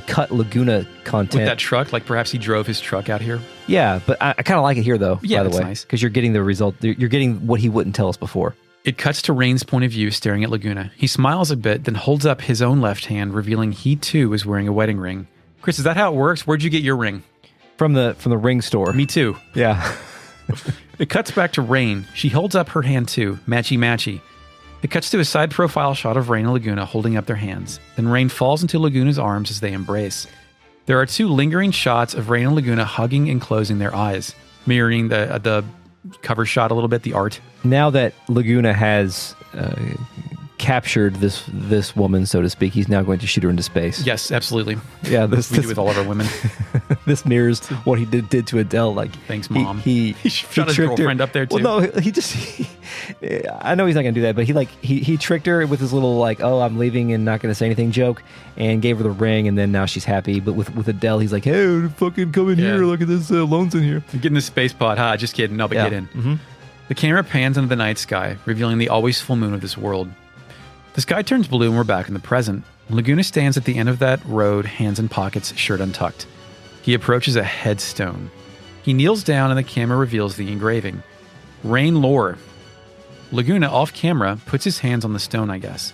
[SPEAKER 2] cut Laguna content.
[SPEAKER 1] With that truck, like perhaps he drove his truck out here.
[SPEAKER 2] Yeah, but I kind of like it here, though,
[SPEAKER 1] yeah,
[SPEAKER 2] by the way.
[SPEAKER 1] Nice.
[SPEAKER 2] Because you're getting the result. You're getting what he wouldn't tell us before.
[SPEAKER 1] It cuts to Rain's point of view staring at Laguna. He smiles a bit, then holds up his own left hand, revealing he too is wearing a wedding ring. Chris, is that how it works? Where'd you get your ring?
[SPEAKER 2] From the ring store.
[SPEAKER 1] Me too.
[SPEAKER 2] Yeah.
[SPEAKER 1] It cuts back to Rain. She holds up her hand too, matchy-matchy. It cuts to a side profile shot of Rain and Laguna holding up their hands. Then Rain falls into Laguna's arms as they embrace. There are two lingering shots of Rain and Laguna hugging and closing their eyes, mirroring the cover shot a little bit, the art.
[SPEAKER 2] Now that Laguna has captured this woman, so to speak, he's now going to shoot her into space.
[SPEAKER 1] Yes, absolutely.
[SPEAKER 2] Yeah,
[SPEAKER 1] we do with all of our women.
[SPEAKER 2] This mirrors what he did to Adele. Like,
[SPEAKER 1] thanks, Mom.
[SPEAKER 2] He
[SPEAKER 1] shot his girlfriend up there too.
[SPEAKER 2] Well, no, I know he's not gonna do that, but he tricked her with his little like, oh, I'm leaving and not gonna say anything joke, and gave her the ring, and then now she's happy. But with Adele, he's like, hey, fucking come in here. Look at this, Lone's in here.
[SPEAKER 1] You're getting the space pod, huh? Just kidding. No, but get in.
[SPEAKER 2] Mm-hmm.
[SPEAKER 1] The camera pans into the night sky, revealing the always full moon of this world. The sky turns blue and we're back in the present. Laguna stands at the end of that road, hands in pockets, shirt untucked. He approaches a headstone. He kneels down and the camera reveals the engraving. Rain Lore. Laguna, off camera, puts his hands on the stone, I guess.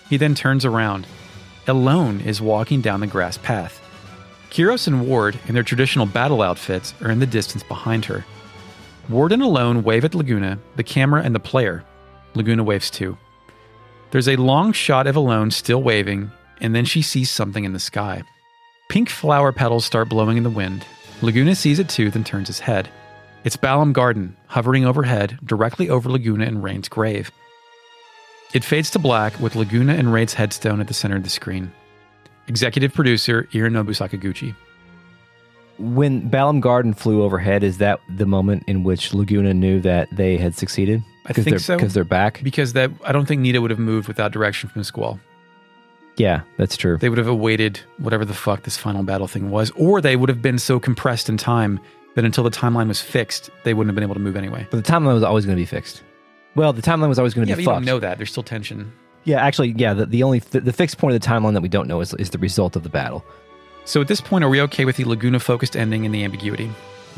[SPEAKER 1] He then turns around. Elone is walking down the grass path. Kyros and Ward, in their traditional battle outfits, are in the distance behind her. Ward and Elone wave at Laguna, the camera, and the player. Laguna waves too. There's a long shot of Elone still waving, and then she sees something in the sky. Pink flower petals start blowing in the wind. Laguna sees it too, then turns his head. It's Balam Garden, hovering overhead, directly over Laguna and Rain's grave. It fades to black, with Laguna and Rain's headstone at the center of the screen. Executive producer, Irinobu Sakaguchi.
[SPEAKER 2] When Balam Garden flew overhead, is that the moment in which Laguna knew that they had succeeded?
[SPEAKER 1] I think so.
[SPEAKER 2] Because they're back?
[SPEAKER 1] Because I don't think Nita would have moved without direction from Squall.
[SPEAKER 2] Yeah, that's true.
[SPEAKER 1] They would have awaited whatever the fuck this final battle thing was, or they would have been so compressed in time that until the timeline was fixed, they wouldn't have been able to move anyway.
[SPEAKER 2] But the timeline was always going to be fixed. Well, the timeline was always going to be
[SPEAKER 1] fucked.
[SPEAKER 2] fucked.
[SPEAKER 1] You don't know that. There's still tension.
[SPEAKER 2] Yeah, actually, yeah. The only fixed point of the timeline that we don't know is the result of the battle.
[SPEAKER 1] So at this point, are we okay with the Laguna-focused ending and the ambiguity?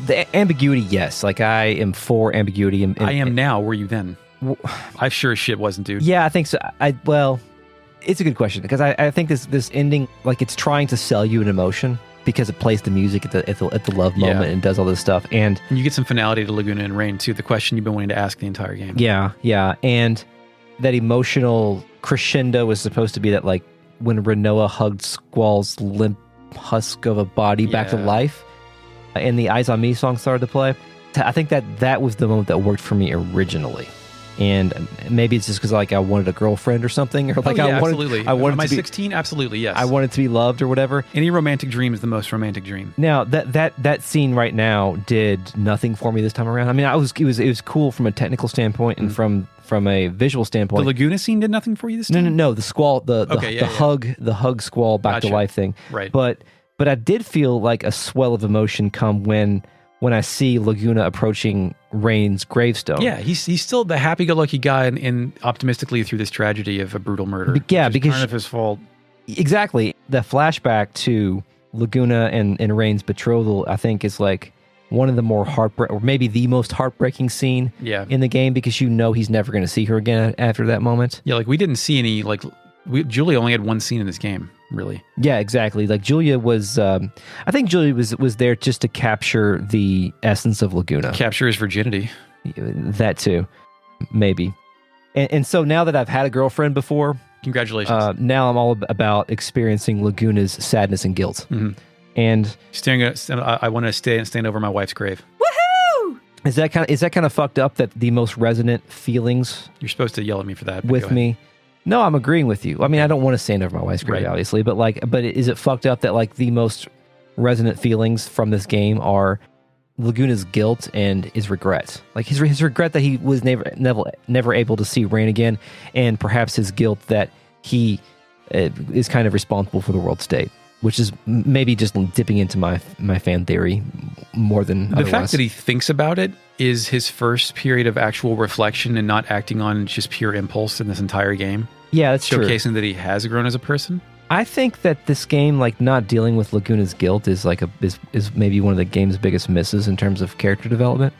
[SPEAKER 2] The ambiguity, yes. Like, I am for ambiguity.
[SPEAKER 1] I am now. Were you then? I sure as shit wasn't, dude.
[SPEAKER 2] Yeah, I think so. Well, it's a good question because I think this ending, like, it's trying to sell you an emotion because it plays the music at the love moment and does all this stuff. And
[SPEAKER 1] you get some finality to Laguna and Rain, too. The question you've been wanting to ask the entire game.
[SPEAKER 2] Yeah. And that emotional crescendo was supposed to be that, like, when Renoa hugged Squall's limp husk of a body back to life and the Eyes on Me song started to play. I think that was the moment that worked for me originally. And maybe it's just because, like, I wanted a girlfriend or something, or like
[SPEAKER 1] absolutely.
[SPEAKER 2] I wanted
[SPEAKER 1] Am I
[SPEAKER 2] to be
[SPEAKER 1] 16? Absolutely, yes.
[SPEAKER 2] I wanted to be loved or whatever.
[SPEAKER 1] Any romantic dream is the most romantic dream.
[SPEAKER 2] Now that scene right now did nothing for me this time around. I mean, it was cool from a technical standpoint and from a visual standpoint.
[SPEAKER 1] The Laguna scene did nothing for you this time?
[SPEAKER 2] No. The Squall, the hug Squall back to life thing.
[SPEAKER 1] Right.
[SPEAKER 2] But I did feel like a swell of emotion come when I see Laguna approaching Rain's gravestone.
[SPEAKER 1] Yeah, he's still the happy-go-lucky guy and optimistically through this tragedy of a brutal murder.
[SPEAKER 2] Because
[SPEAKER 1] kind of his fault.
[SPEAKER 2] Exactly. The flashback to Laguna and Rain's betrothal, I think, is like one of the more or maybe the most heartbreaking scene in the game, because you know he's never going to see her again after that moment.
[SPEAKER 1] Yeah, like we didn't see any, like, Julia only had one scene in this game, really.
[SPEAKER 2] Yeah, exactly. Like Julia was, I think Julia was there just to capture the essence of Laguna.
[SPEAKER 1] Capture his virginity.
[SPEAKER 2] That too, maybe. And so now that I've had a girlfriend before,
[SPEAKER 1] congratulations.
[SPEAKER 2] Now I'm all about experiencing Laguna's sadness and guilt. Mm-hmm. And
[SPEAKER 1] I want to stand over my wife's grave.
[SPEAKER 2] Woohoo! Is that kind of fucked up that the most resonant feelings?
[SPEAKER 1] You're supposed to yell at me for that.
[SPEAKER 2] With me. No, I'm agreeing with you. I mean, I don't want to stand over my wife's grave, obviously, but is it fucked up that, like, the most resonant feelings from this game are Laguna's guilt and his regret? Like his regret that he was never able to see Rain again, and perhaps his guilt that he is kind of responsible for the world state, which is maybe just dipping into my fan theory more than
[SPEAKER 1] the
[SPEAKER 2] otherwise.
[SPEAKER 1] fact that he thinks about it is his first period of actual reflection and not acting on just pure impulse in this entire game.
[SPEAKER 2] Yeah, that's true.
[SPEAKER 1] Showcasing that he has grown as a person.
[SPEAKER 2] I think that this game, like, not dealing with Laguna's guilt is maybe one of the game's biggest misses in terms of character development.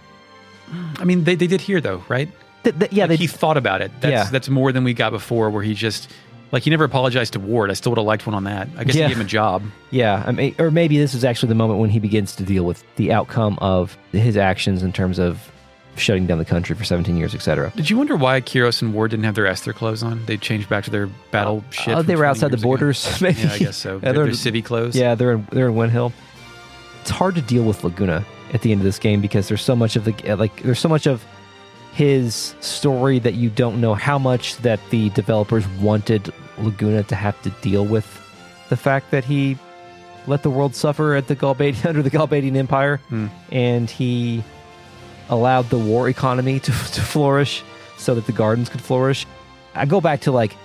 [SPEAKER 1] I mean, they did here though, right? He thought about it. That's more than we got before, where he just, like, he never apologized to Ward. I still would have liked one on that. I guess he gave him a job.
[SPEAKER 2] Yeah, I mean, or maybe this is actually the moment when he begins to deal with the outcome of his actions in terms of shutting down the country for 17 years, etc.
[SPEAKER 1] Did you wonder why Kyros and Ward didn't have their Esther clothes on? They changed back to their battle shit.
[SPEAKER 2] Oh, they were outside the borders, maybe.
[SPEAKER 1] Yeah, I guess so. They're civvy clothes.
[SPEAKER 2] Yeah, they're in Windhill. It's hard to deal with Laguna at the end of this game because there's so much of his story that you don't know how much that the developers wanted Laguna to have to deal with the fact that he let the world suffer at under the Galbadian Empire, and he allowed the war economy to flourish so that the gardens could flourish. I go back to, like,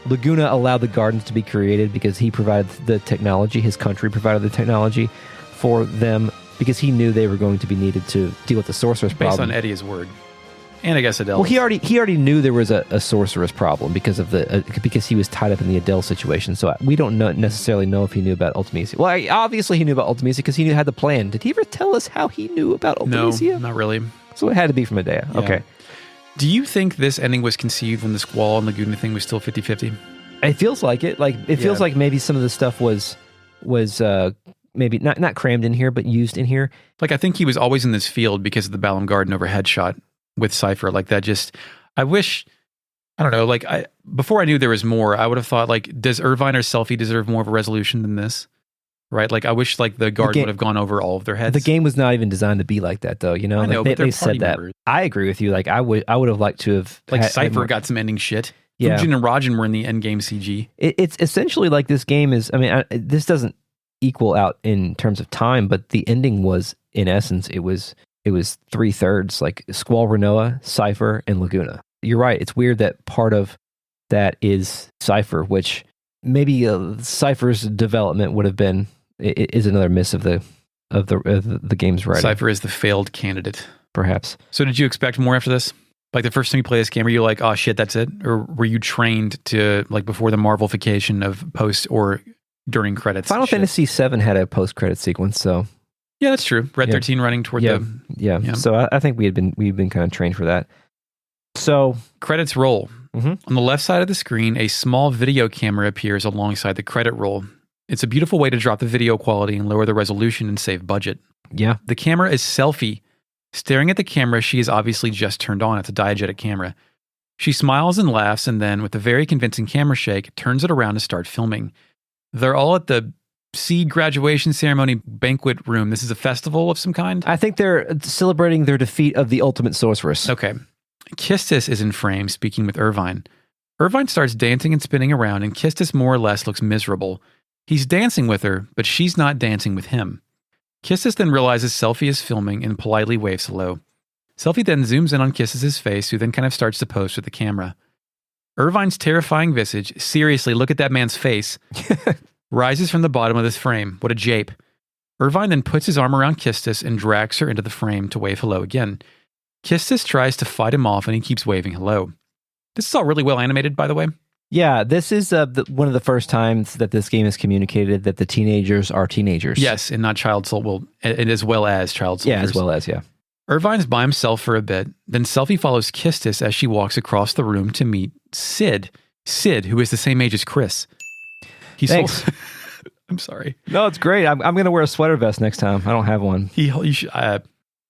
[SPEAKER 2] Laguna allowed the gardens to be created because he provided the technology, his country provided the technology for them because he knew they were going to be needed to deal with the sorceress problem.
[SPEAKER 1] Based on Eddie's word. And I guess Adele.
[SPEAKER 2] Well, he already knew there was a sorceress problem because of because he was tied up in the Adele situation. So we don't necessarily know if he knew about Ultimecia. Well, obviously he knew about Ultimecia because he had the plan. Did he ever tell us how he knew about Ultimecia?
[SPEAKER 1] No, not really.
[SPEAKER 2] So it had to be from Adea. Yeah. Okay.
[SPEAKER 1] Do you think this ending was conceived when the Squall and Laguna thing was still 50-50?
[SPEAKER 2] It feels like it. Like it feels like maybe some of the stuff was maybe not crammed in here, but used in here.
[SPEAKER 1] Like, I think he was always in this field because of the Balam Garden overhead shot with Cypher. Like, that just, I don't know, like, before I knew there was more, I would have thought, like, does Irvine or Selfie deserve more of a resolution than this? Right? Like, I wish, like, the garden would have gone over all of their heads.
[SPEAKER 2] The game was not even designed to be like that, though. You know,
[SPEAKER 1] I know,
[SPEAKER 2] like,
[SPEAKER 1] but
[SPEAKER 2] they said that.
[SPEAKER 1] members.
[SPEAKER 2] I agree with you. Like, I would have liked to have,
[SPEAKER 1] like, Cypher got some ending shit.
[SPEAKER 2] Yeah.
[SPEAKER 1] Fujin and Rajan were in the end game CG.
[SPEAKER 2] It's essentially like this game is. I mean, this doesn't equal out in terms of time, but the ending was, in essence, it was 3/3, like Squall, Renoa, Cypher, and Laguna. You're right. It's weird that part of that is Cypher, which maybe Cypher's development would have been is another miss of the game's writing.
[SPEAKER 1] Cypher is the failed candidate,
[SPEAKER 2] perhaps.
[SPEAKER 1] So, did you expect more after this? Like, the first time you play this game, were you like, oh shit, that's it? Or were you trained to, like, before the Marvelification of post or during credits.
[SPEAKER 2] Final
[SPEAKER 1] shit.
[SPEAKER 2] Fantasy VII had a post-credit sequence, so
[SPEAKER 1] Yeah, that's true. Red 13 running toward the
[SPEAKER 2] yeah. So I think we've been kind of trained for that. So
[SPEAKER 1] credits roll.
[SPEAKER 2] Mhm.
[SPEAKER 1] On the left side of the screen, a small video camera appears alongside the credit roll. It's a beautiful way to drop the video quality and lower the resolution and save budget.
[SPEAKER 2] yeah,
[SPEAKER 1] The camera is Selfie. Staring at the camera she is obviously just turned on. It's a diegetic camera. She smiles and laughs, and then, with a very convincing camera shake, turns it around to start filming. They're all at the Seed graduation ceremony banquet room. This is a festival of some kind?
[SPEAKER 2] I think they're celebrating their defeat of the ultimate sorceress.
[SPEAKER 1] Okay. Kistis is in frame, speaking with Irvine. Irvine starts dancing and spinning around, and Kistis more or less looks miserable. He's dancing with her, but she's not dancing with him. Kistis then realizes Selfie is filming and politely waves hello. Selfie then zooms in on Kistis' face, who then kind of starts to pose for the camera. Irvine's terrifying visage, seriously, look at that man's face, rises from the bottom of this frame. What a jape. Irvine then puts his arm around Kistis and drags her into the frame to wave hello again. Kistis tries to fight him off, and he keeps waving hello. This is all really well animated, by the way.
[SPEAKER 2] Yeah, this is one of the first times that this game has communicated that the teenagers are teenagers.
[SPEAKER 1] Yes, and not child soul. Well, and as well as child soldiers.
[SPEAKER 2] Yeah, as well as, yeah.
[SPEAKER 1] Irvine's by himself for a bit. Then Selfie follows Kistis as she walks across the room to meet Sid. Sid, who is the same age as Chris.
[SPEAKER 2] Thanks.
[SPEAKER 1] I'm sorry.
[SPEAKER 2] No, it's great. I'm going to wear a sweater vest next time. I don't have one.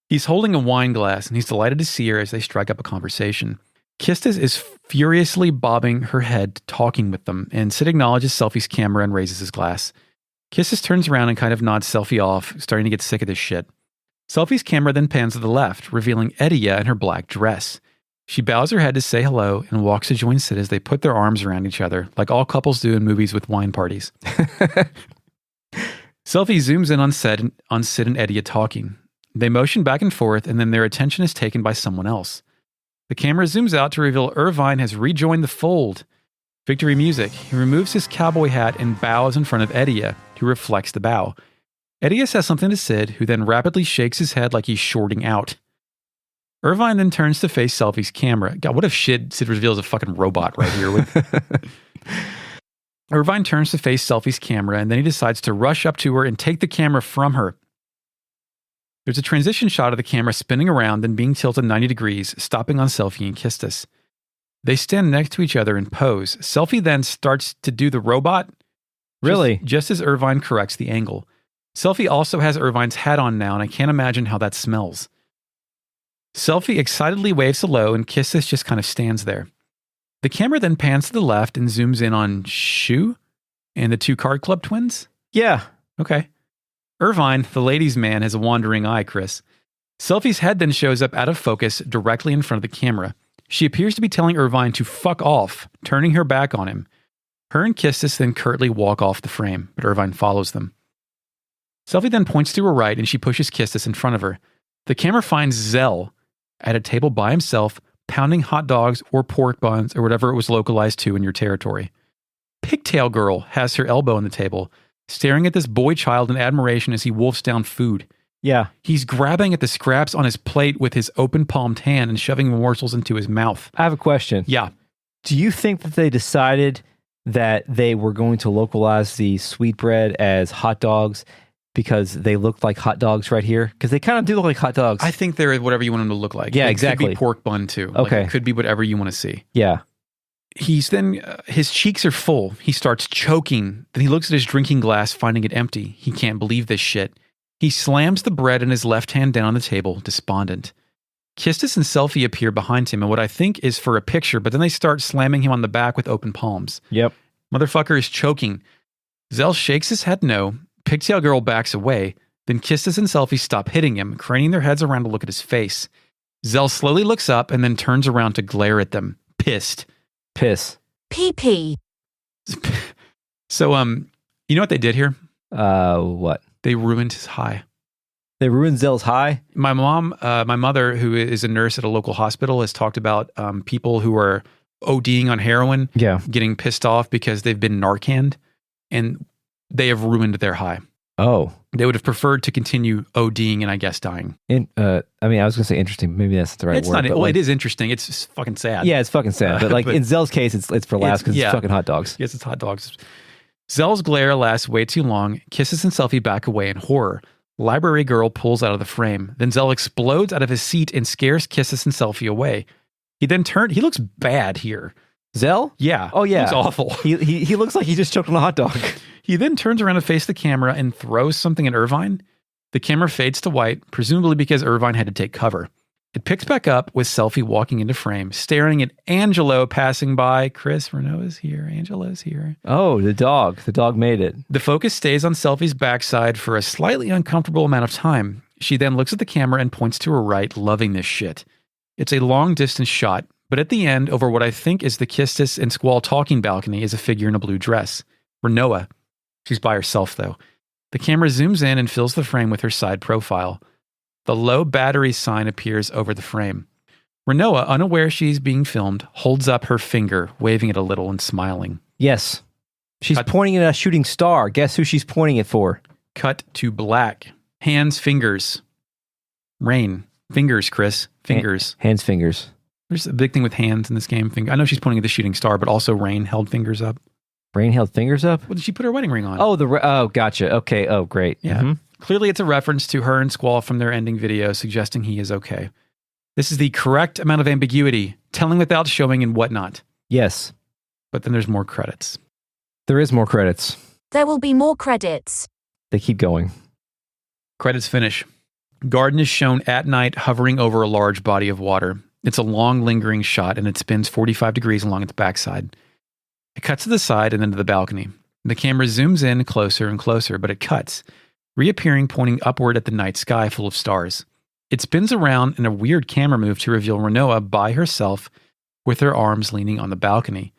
[SPEAKER 1] He's holding a wine glass, and he's delighted to see her as they strike up a conversation. Kistis is furiously bobbing her head, talking with them, and Sid acknowledges Selfie's camera and raises his glass. Kistis turns around and kind of nods Selfie off, starting to get sick of this shit. Selfie's camera then pans to the left, revealing Edia in her black dress. She bows her head to say hello and walks to join Sid as they put their arms around each other, like all couples do in movies with wine parties. Selfie zooms in on Sid and Edia talking. They motion back and forth, and then their attention is taken by someone else. The camera zooms out to reveal Irvine has rejoined the fold. Victory music. He removes his cowboy hat and bows in front of Edia, who reflects the bow. Edia says something to Sid, who then rapidly shakes his head like he's shorting out. Irvine then turns to face Selfie's camera. God, what if Sid reveals a fucking robot right here? Irvine turns to face Selfie's camera, and then he decides to rush up to her and take the camera from her. There's a transition shot of the camera spinning around, then being tilted 90 degrees, stopping on Selfie and Kistis. They stand next to each other and pose. Selfie then starts to do the robot.
[SPEAKER 2] Really?
[SPEAKER 1] Just as Irvine corrects the angle. Selfie also has Irvine's hat on now, and I can't imagine how that smells. Selfie excitedly waves hello, and Kistis just kind of stands there. The camera then pans to the left and zooms in on Shu and the two Card Club twins.
[SPEAKER 2] Yeah.
[SPEAKER 1] Okay. Irvine, the ladies' man, has a wandering eye, Chris. Selfie's head then shows up out of focus directly in front of the camera. She appears to be telling Irvine to fuck off, turning her back on him. Her and Kistis then curtly walk off the frame, but Irvine follows them. Selfie then points to her right, and she pushes Kistis in front of her. The camera finds Zell at a table by himself, pounding hot dogs or pork buns or whatever it was localized to in your territory. Pigtail Girl has her elbow on the table, staring at this boy child in admiration as he wolfs down food.
[SPEAKER 2] Yeah.
[SPEAKER 1] He's grabbing at the scraps on his plate with his open-palmed hand and shoving morsels into his mouth.
[SPEAKER 2] I have a question.
[SPEAKER 1] Yeah.
[SPEAKER 2] Do you think that they decided that they were going to localize the sweetbread as hot dogs because they looked like hot dogs right here? Because they kind of do look like hot dogs.
[SPEAKER 1] I think they're whatever you want them to look like.
[SPEAKER 2] Yeah,
[SPEAKER 1] it
[SPEAKER 2] exactly.
[SPEAKER 1] Could be pork bun too.
[SPEAKER 2] Okay.
[SPEAKER 1] Like, it could be whatever you want to see.
[SPEAKER 2] Yeah.
[SPEAKER 1] He's then, his cheeks are full. He starts choking. Then he looks at his drinking glass, finding it empty. He can't believe this shit. He slams the bread in his left hand down on the table, despondent. Kistis and Selfie appear behind him, and what I think is for a picture, but then they start slamming him on the back with open palms.
[SPEAKER 2] Yep.
[SPEAKER 1] Motherfucker is choking. Zell shakes his head no. Pigtail Girl backs away. Then Kistis and Selfie stop hitting him, craning their heads around to look at his face. Zell slowly looks up and then turns around to glare at them, pissed.
[SPEAKER 2] Piss.
[SPEAKER 3] PP.
[SPEAKER 1] So, you know what they did here?
[SPEAKER 2] What?
[SPEAKER 1] They ruined his high.
[SPEAKER 2] They ruined Zell's high?
[SPEAKER 1] My mother, who is a nurse at a local hospital, has talked about people who are ODing on heroin, getting pissed off because they've been Narcaned, and they have ruined their high.
[SPEAKER 2] Oh.
[SPEAKER 1] They would have preferred to continue ODing and I guess dying.
[SPEAKER 2] I mean, I was going to say interesting. Maybe that's the right
[SPEAKER 1] it's
[SPEAKER 2] word.
[SPEAKER 1] Not, well, like, it is interesting. It's just fucking sad.
[SPEAKER 2] Yeah, it's fucking sad. But like in Zell's case, it's for laughs because it's fucking hot dogs.
[SPEAKER 1] Yes, it's hot dogs. Zell's glare lasts way too long, kisses and Selphie back away in horror. Library girl pulls out of the frame. Then Zell explodes out of his seat and scares Kisses and Selphie away. He then he looks bad here.
[SPEAKER 2] Zell?
[SPEAKER 1] Yeah.
[SPEAKER 2] Oh, yeah.
[SPEAKER 1] He looks awful.
[SPEAKER 2] He looks like he just choked on a hot dog.
[SPEAKER 1] He then turns around to face the camera and throws something at Irvine. The camera fades to white, presumably because Irvine had to take cover. It picks back up with Selphie walking into frame, staring at Angelo passing by. Chris, Renault is here. Angelo's here.
[SPEAKER 2] Oh, the dog. The dog made it.
[SPEAKER 1] The focus stays on Selphie's backside for a slightly uncomfortable amount of time. She then looks at the camera and points to her right, loving this shit. It's a long-distance shot, but at the end, over what I think is the Kistis and Squall talking balcony, is a figure in a blue dress. Renoa. She's by herself, though. The camera zooms in and fills the frame with her side profile. The low battery sign appears over the frame. Renoa, unaware she's being filmed, holds up her finger, waving it a little and smiling.
[SPEAKER 2] Yes. She's pointing at a shooting star. Guess who she's pointing it for?
[SPEAKER 1] Cut to black. Hands, fingers. Rain. Fingers, Chris. Fingers.
[SPEAKER 2] Hands, fingers.
[SPEAKER 1] There's a big thing with hands in this game. I know she's pointing at the shooting star, but also Rain held fingers up.
[SPEAKER 2] Rain held fingers up?
[SPEAKER 1] Well, did she put her wedding ring on?
[SPEAKER 2] Oh, gotcha. Okay. Oh, great.
[SPEAKER 1] Yeah. Mm-hmm. Clearly, it's a reference to her and Squall from their ending video, suggesting he is okay. This is the correct amount of ambiguity, telling without showing and whatnot.
[SPEAKER 2] Yes.
[SPEAKER 1] But then there's more credits.
[SPEAKER 2] There is more credits.
[SPEAKER 3] There will be more credits.
[SPEAKER 2] They keep going.
[SPEAKER 1] Credits finish. Garden is shown at night hovering over a large body of water. It's a long, lingering shot, and it spins 45 degrees along its backside. It cuts to the side and then to the balcony. The camera zooms in closer and closer, but it cuts, reappearing pointing upward at the night sky full of stars. It spins around in a weird camera move to reveal Renoa by herself with her arms leaning on the balcony.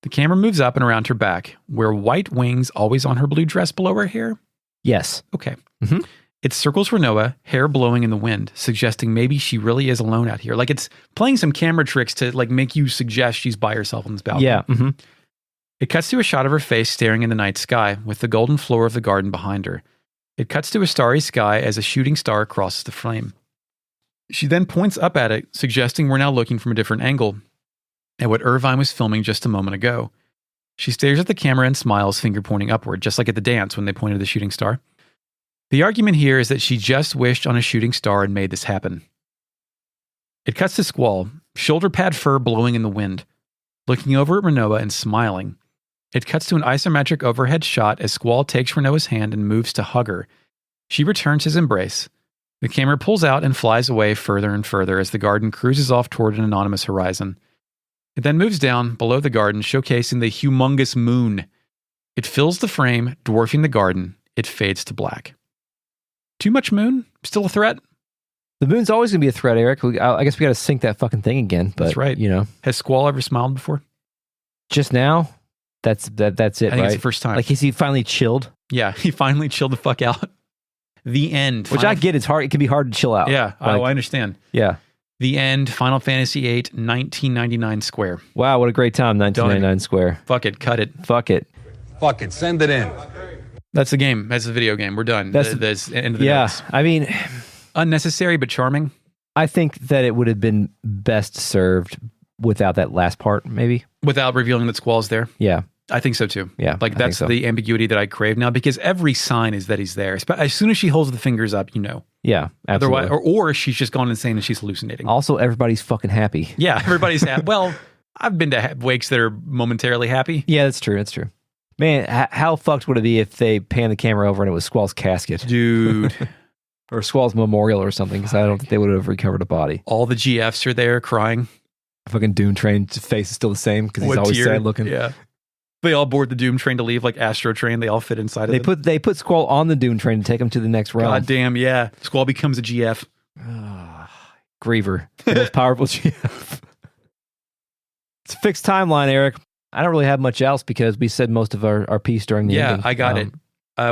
[SPEAKER 1] The camera moves up and around her back, where white wings always on her blue dress below her hair?
[SPEAKER 2] Yes.
[SPEAKER 1] Okay.
[SPEAKER 2] Mm-hmm.
[SPEAKER 1] It circles Renoa, hair blowing in the wind, suggesting maybe she really is alone out here. Like it's playing some camera tricks to like make you suggest she's by herself on this balcony.
[SPEAKER 2] Yeah. Mm-hmm.
[SPEAKER 1] It cuts to a shot of her face staring in the night sky with the golden floor of the garden behind her. It cuts to a starry sky as a shooting star crosses the frame. She then points up at it, suggesting we're now looking from a different angle at what Irvine was filming just a moment ago. She stares at the camera and smiles, finger pointing upward, just like at the dance when they pointed at the shooting star. The argument here is that she just wished on a shooting star and made this happen. It cuts to Squall, shoulder pad fur blowing in the wind, looking over at Renoa and smiling. It cuts to an isometric overhead shot as Squall takes Renoa's hand and moves to hug her. She returns his embrace. The camera pulls out and flies away further and further as the garden cruises off toward an anonymous horizon. It then moves down below the garden, showcasing the humongous moon. It fills the frame, dwarfing the garden. It fades to black. Too much moon? Still a threat?
[SPEAKER 2] The moon's always going to be a threat, Eric. I guess we got to sync that fucking thing again. But,
[SPEAKER 1] that's right.
[SPEAKER 2] You know.
[SPEAKER 1] Has Squall ever smiled before?
[SPEAKER 2] Just now? That's it,
[SPEAKER 1] I think
[SPEAKER 2] right?
[SPEAKER 1] It's the first time.
[SPEAKER 2] Like, he finally chilled?
[SPEAKER 1] Yeah, he finally chilled the fuck out. The end.
[SPEAKER 2] Which I get. It's hard. It can be hard to chill out.
[SPEAKER 1] Yeah.
[SPEAKER 2] Like,
[SPEAKER 1] I understand.
[SPEAKER 2] Yeah.
[SPEAKER 1] The end. Final Fantasy VIII, 1999 Square.
[SPEAKER 2] Wow, what a great time, 1999 Square.
[SPEAKER 1] Fuck it. Cut it.
[SPEAKER 2] Fuck it.
[SPEAKER 5] Fuck it. Send it in.
[SPEAKER 1] That's the game. That's the video game. We're done. That's the end of the
[SPEAKER 2] yeah.
[SPEAKER 1] notes.
[SPEAKER 2] I mean,
[SPEAKER 1] unnecessary but charming.
[SPEAKER 2] I think that it would have been best served without that last part, maybe.
[SPEAKER 1] Without revealing that Squall's there?
[SPEAKER 2] Yeah.
[SPEAKER 1] I think so too.
[SPEAKER 2] Yeah.
[SPEAKER 1] Like that's the ambiguity that I crave now because every sign is that he's there. As soon as she holds the fingers up, you know.
[SPEAKER 2] Yeah, absolutely.
[SPEAKER 1] Otherwise, or she's just gone insane and she's hallucinating.
[SPEAKER 2] Also, everybody's fucking happy.
[SPEAKER 1] Yeah, everybody's happy. Well, I've been to wakes that are momentarily happy.
[SPEAKER 2] Yeah, that's true. That's true. Man, how fucked would it be if they panned the camera over and it was Squall's casket?
[SPEAKER 1] Dude.
[SPEAKER 2] Or Squall's memorial or something, because I don't think they would have recovered a body.
[SPEAKER 1] All the GFs are there crying.
[SPEAKER 2] Fucking Doom Train's face is still the same because he's always sad looking.
[SPEAKER 1] Yeah. They all board the Doom Train to leave like Astro Train. They all fit inside of it.
[SPEAKER 2] They put Squall on the Doom Train to take him to the next realm.
[SPEAKER 1] God damn, yeah. Squall becomes a GF.
[SPEAKER 2] Griever. The most powerful GF. It's a fixed timeline, Eric. I don't really have much else because we said most of our piece during the ending.
[SPEAKER 1] Yeah, I got it.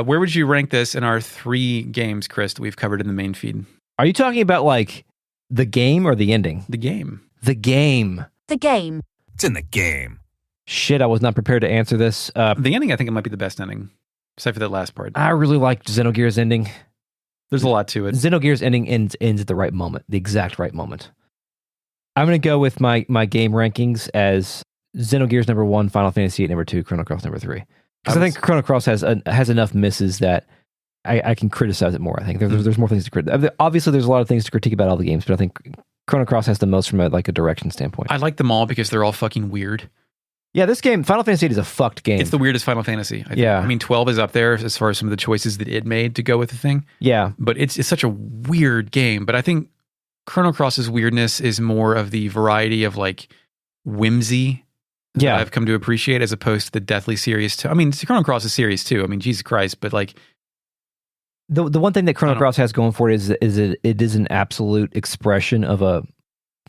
[SPEAKER 1] Where would you rank this in our 3 games, Chris, that we've covered in the main feed?
[SPEAKER 2] Are you talking about like the game or the ending?
[SPEAKER 1] The game.
[SPEAKER 2] The game.
[SPEAKER 3] The game.
[SPEAKER 5] It's in the game.
[SPEAKER 2] Shit, I was not prepared to answer this.
[SPEAKER 1] The ending, I think it might be the best ending, except for that last part.
[SPEAKER 2] I really liked Xenogears' ending.
[SPEAKER 1] There's a lot to it.
[SPEAKER 2] Xenogears' ending ends at the right moment, the exact right moment. I'm going to go with my game rankings as Xenogears number 1, Final Fantasy VIII number 2, Chrono Cross number 3. Because I think Chrono Cross has enough misses that I can criticize it more. I think there's more things to criticize. Obviously, there's a lot of things to critique about all the games, but I think Chrono Cross has the most from a direction standpoint.
[SPEAKER 1] I like them all because they're all fucking weird.
[SPEAKER 2] Yeah, this game, Final Fantasy VIII, is a fucked game.
[SPEAKER 1] It's the weirdest Final Fantasy. I think.
[SPEAKER 2] Yeah.
[SPEAKER 1] I mean, 12 is up there as far as some of the choices that it made to go with the thing.
[SPEAKER 2] Yeah.
[SPEAKER 1] But it's such a weird game. But I think Chrono Cross's weirdness is more of the variety of like whimsy that I've come to appreciate as opposed to the deathly serious. I mean, Chrono Cross is serious too. I mean, Jesus Christ. But like,
[SPEAKER 2] the one thing that Chrono Cross has going for it is it is an absolute expression of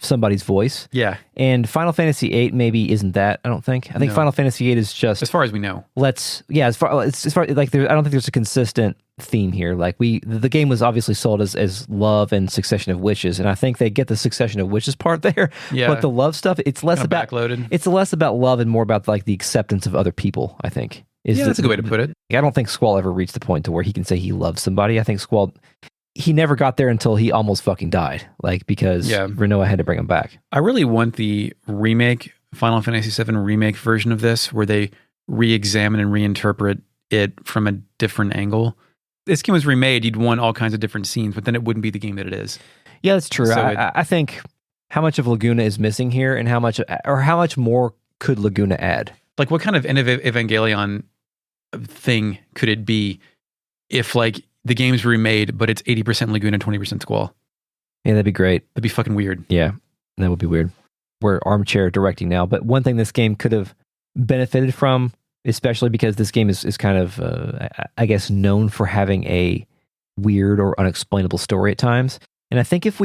[SPEAKER 2] somebody's voice.
[SPEAKER 1] Yeah.
[SPEAKER 2] And Final Fantasy VIII maybe isn't that, I don't think. I think Final Fantasy VIII is just,
[SPEAKER 1] as far as we know.
[SPEAKER 2] As far like I don't think there's a consistent theme here. Like the game was obviously sold as love and Succession of Witches, and I think they get the Succession of Witches part there. Yeah. But the love stuff, it's less about
[SPEAKER 1] backloaded.
[SPEAKER 2] It's less about love and more about like the acceptance of other people, I think.
[SPEAKER 1] That's a good way to put it.
[SPEAKER 2] I don't think Squall ever reached the point to where he can say he loves somebody. I think Squall, he never got there until he almost fucking died, like because Renoa had to bring him back.
[SPEAKER 1] I really want the remake, Final Fantasy VII remake version of this, where they re-examine and reinterpret it from a different angle. This game was remade, you'd want all kinds of different scenes, but then it wouldn't be the game that it is.
[SPEAKER 2] Yeah, that's true. So I think how much of Laguna is missing here, and how much more could Laguna add? Like, what kind of
[SPEAKER 1] Evangelion thing could it be if like the game's remade, but it's 80% Laguna, 20% Squall?
[SPEAKER 2] Yeah, that'd be great.
[SPEAKER 1] That'd be fucking weird.
[SPEAKER 2] Yeah, that would be weird. We're armchair directing now, but one thing this game could have benefited from, especially because this game is kind of, I guess, known for having a weird or unexplainable story at times. And I think if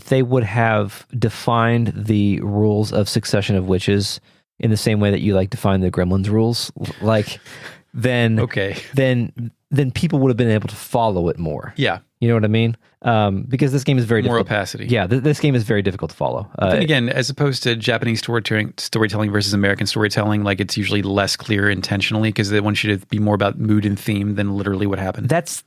[SPEAKER 2] they would have defined the rules of Succession of Witches in the same way that you like define the Gremlins rules, like then people would have been able to follow it more.
[SPEAKER 1] Yeah.
[SPEAKER 2] You know what I mean? Because this game is very
[SPEAKER 1] more
[SPEAKER 2] difficult.
[SPEAKER 1] Opacity.
[SPEAKER 2] Yeah, this game is very difficult to follow.
[SPEAKER 1] Then again, as opposed to Japanese storytelling versus American storytelling, like it's usually less clear intentionally because they want you to be more about mood and theme than literally what happened.
[SPEAKER 2] That's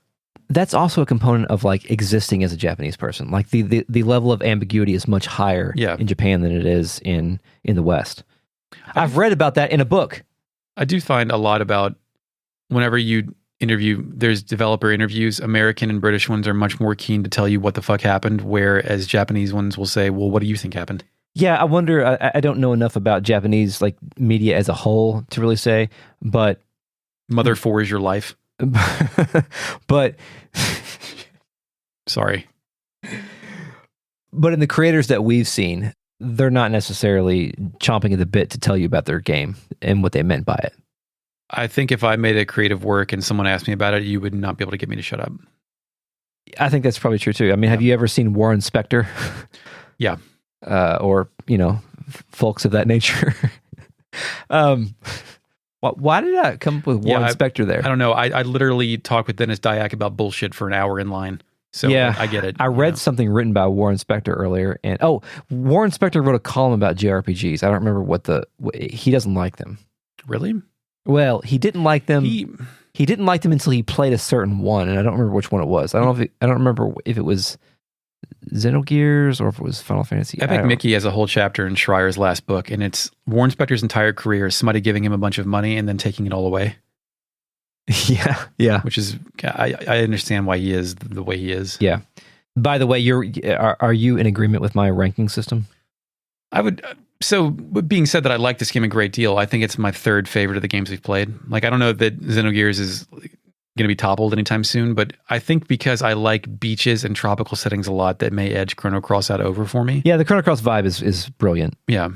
[SPEAKER 2] also a component of like existing as a Japanese person. Like the level of ambiguity is much higher in Japan than it is in the West. I've read about that in a book.
[SPEAKER 1] I do find a lot about whenever you there's developer interviews, American and British ones are much more keen to tell you what the fuck happened, whereas Japanese ones will say, well, what do you think happened?
[SPEAKER 2] Yeah, I wonder, I don't know enough about Japanese like media as a whole to really say, but
[SPEAKER 1] Mother 4 is your life.
[SPEAKER 2] But
[SPEAKER 1] sorry.
[SPEAKER 2] But in the creators that we've seen, they're not necessarily chomping at the bit to tell you about their game and what they meant by it.
[SPEAKER 1] I think if I made a creative work and someone asked me about it, you would not be able to get me to shut up.
[SPEAKER 2] I think that's probably true too. I mean, have you ever seen Warren Spector?
[SPEAKER 1] Yeah.
[SPEAKER 2] Or, folks of that nature. Why did I come up with Warren Spector there?
[SPEAKER 1] I don't know. I literally talked with Dennis Dyack about bullshit for an hour in line. So I get it.
[SPEAKER 2] I read something written by Warren Spector earlier, and Warren Spector wrote a column about JRPGs. I don't remember he doesn't like them.
[SPEAKER 1] Really?
[SPEAKER 2] Well, he didn't like them. He didn't like them until he played a certain one, and I don't remember which one it was. I don't remember if it was Xenogears or if it was Final Fantasy.
[SPEAKER 1] Epic Mickey has a whole chapter in Schreier's last book, and it's Warren Spector's entire career is somebody giving him a bunch of money and then taking it all away. Yeah. Which is, I understand why he is the way he is.
[SPEAKER 2] Yeah. By the way, are you in agreement with my ranking system?
[SPEAKER 1] I would. So, being said that I like this game a great deal, I think it's my third favorite of the games we've played. Like, I don't know that Xenogears is going to be toppled anytime soon, but I think because I like beaches and tropical settings a lot, that may edge Chrono Cross out over for me.
[SPEAKER 2] Yeah, the Chrono Cross vibe is brilliant.
[SPEAKER 1] Yeah.